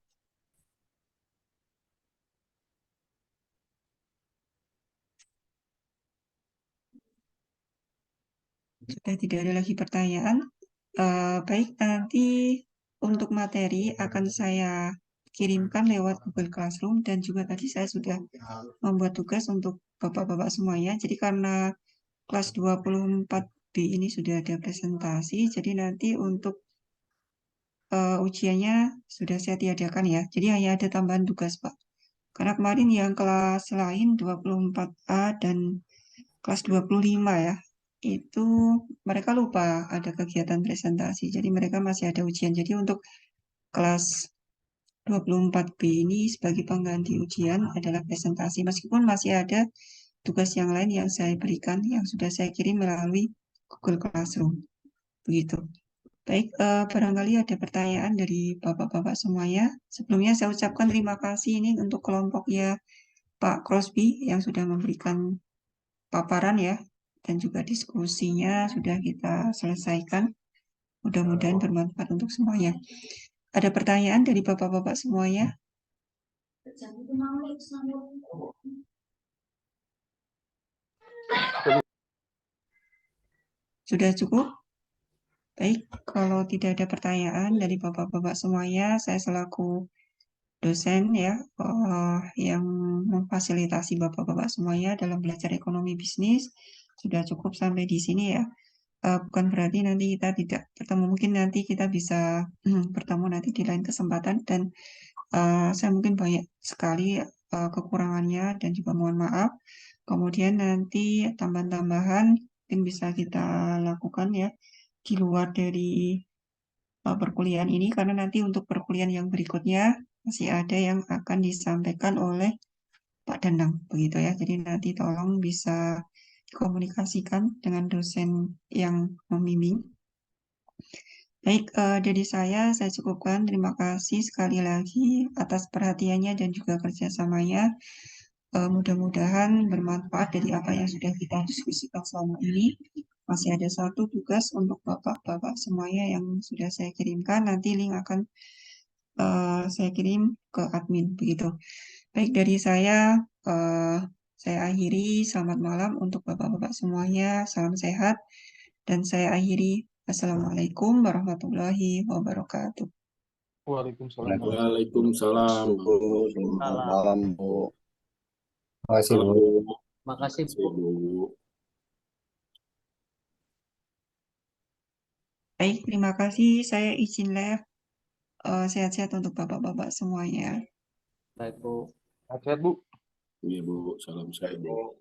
Sudah tidak ada lagi pertanyaan. Baik, nanti untuk materi akan saya kirimkan lewat Google Classroom dan juga tadi saya sudah membuat tugas untuk bapak-bapak semuanya. Jadi karena kelas 24B ini sudah ada presentasi, jadi nanti untuk ujiannya sudah saya tiadakan ya. Jadi hanya ada tambahan tugas, Pak. Karena kemarin yang kelas lain 24A dan kelas 25 ya, itu mereka lupa ada kegiatan presentasi. Jadi mereka masih ada ujian. Jadi untuk kelas 24B ini sebagai pengganti ujian adalah presentasi. Meskipun masih ada tugas yang lain yang saya berikan, yang sudah saya kirim melalui Google Classroom. Begitu. Baik, barangkali ada pertanyaan dari bapak-bapak semuanya. Sebelumnya saya ucapkan terima kasih ini untuk kelompoknya Pak Crosby yang sudah memberikan paparan ya, dan juga diskusinya sudah kita selesaikan. Mudah-mudahan bermanfaat untuk semuanya. Ada pertanyaan dari bapak-bapak semuanya? Sudah cukup? Baik, kalau tidak ada pertanyaan dari bapak-bapak semuanya, saya selaku dosen ya yang memfasilitasi bapak-bapak semuanya dalam belajar ekonomi bisnis sudah cukup sampai di sini ya. Bukan berarti nanti kita tidak bertemu, mungkin nanti kita bisa bertemu nanti di lain kesempatan dan saya mungkin banyak sekali kekurangannya dan juga mohon maaf. Kemudian nanti tambahan-tambahan mungkin bisa kita lakukan ya di luar dari perkuliahan ini karena nanti untuk perkuliahan yang berikutnya masih ada yang akan disampaikan oleh Pak Danang begitu ya. Jadi nanti tolong bisa dikomunikasikan dengan dosen yang membimbing. Baik, dari saya cukupkan. Terima kasih sekali lagi atas perhatiannya dan juga kerjasamanya. Mudah-mudahan bermanfaat dari apa yang sudah kita diskusikan selama ini. Masih ada satu tugas untuk bapak-bapak semuanya yang sudah saya kirimkan. Nanti link akan saya kirim ke admin begitu. Baik, dari saya akhiri. Selamat malam untuk bapak-bapak semuanya. Salam sehat. Dan saya akhiri. Assalamualaikum warahmatullahi wabarakatuh. Waalaikumsalam. Waalaikumsalam. Selamat malam, Bu. Terima kasih, Bu. Makasih, Bu. Baik, terima kasih. Saya izin live. Sehat-sehat untuk bapak-bapak semuanya. Baik, Bu. Sehat, Bu. Iya, Bu. Salam sehat, Bu.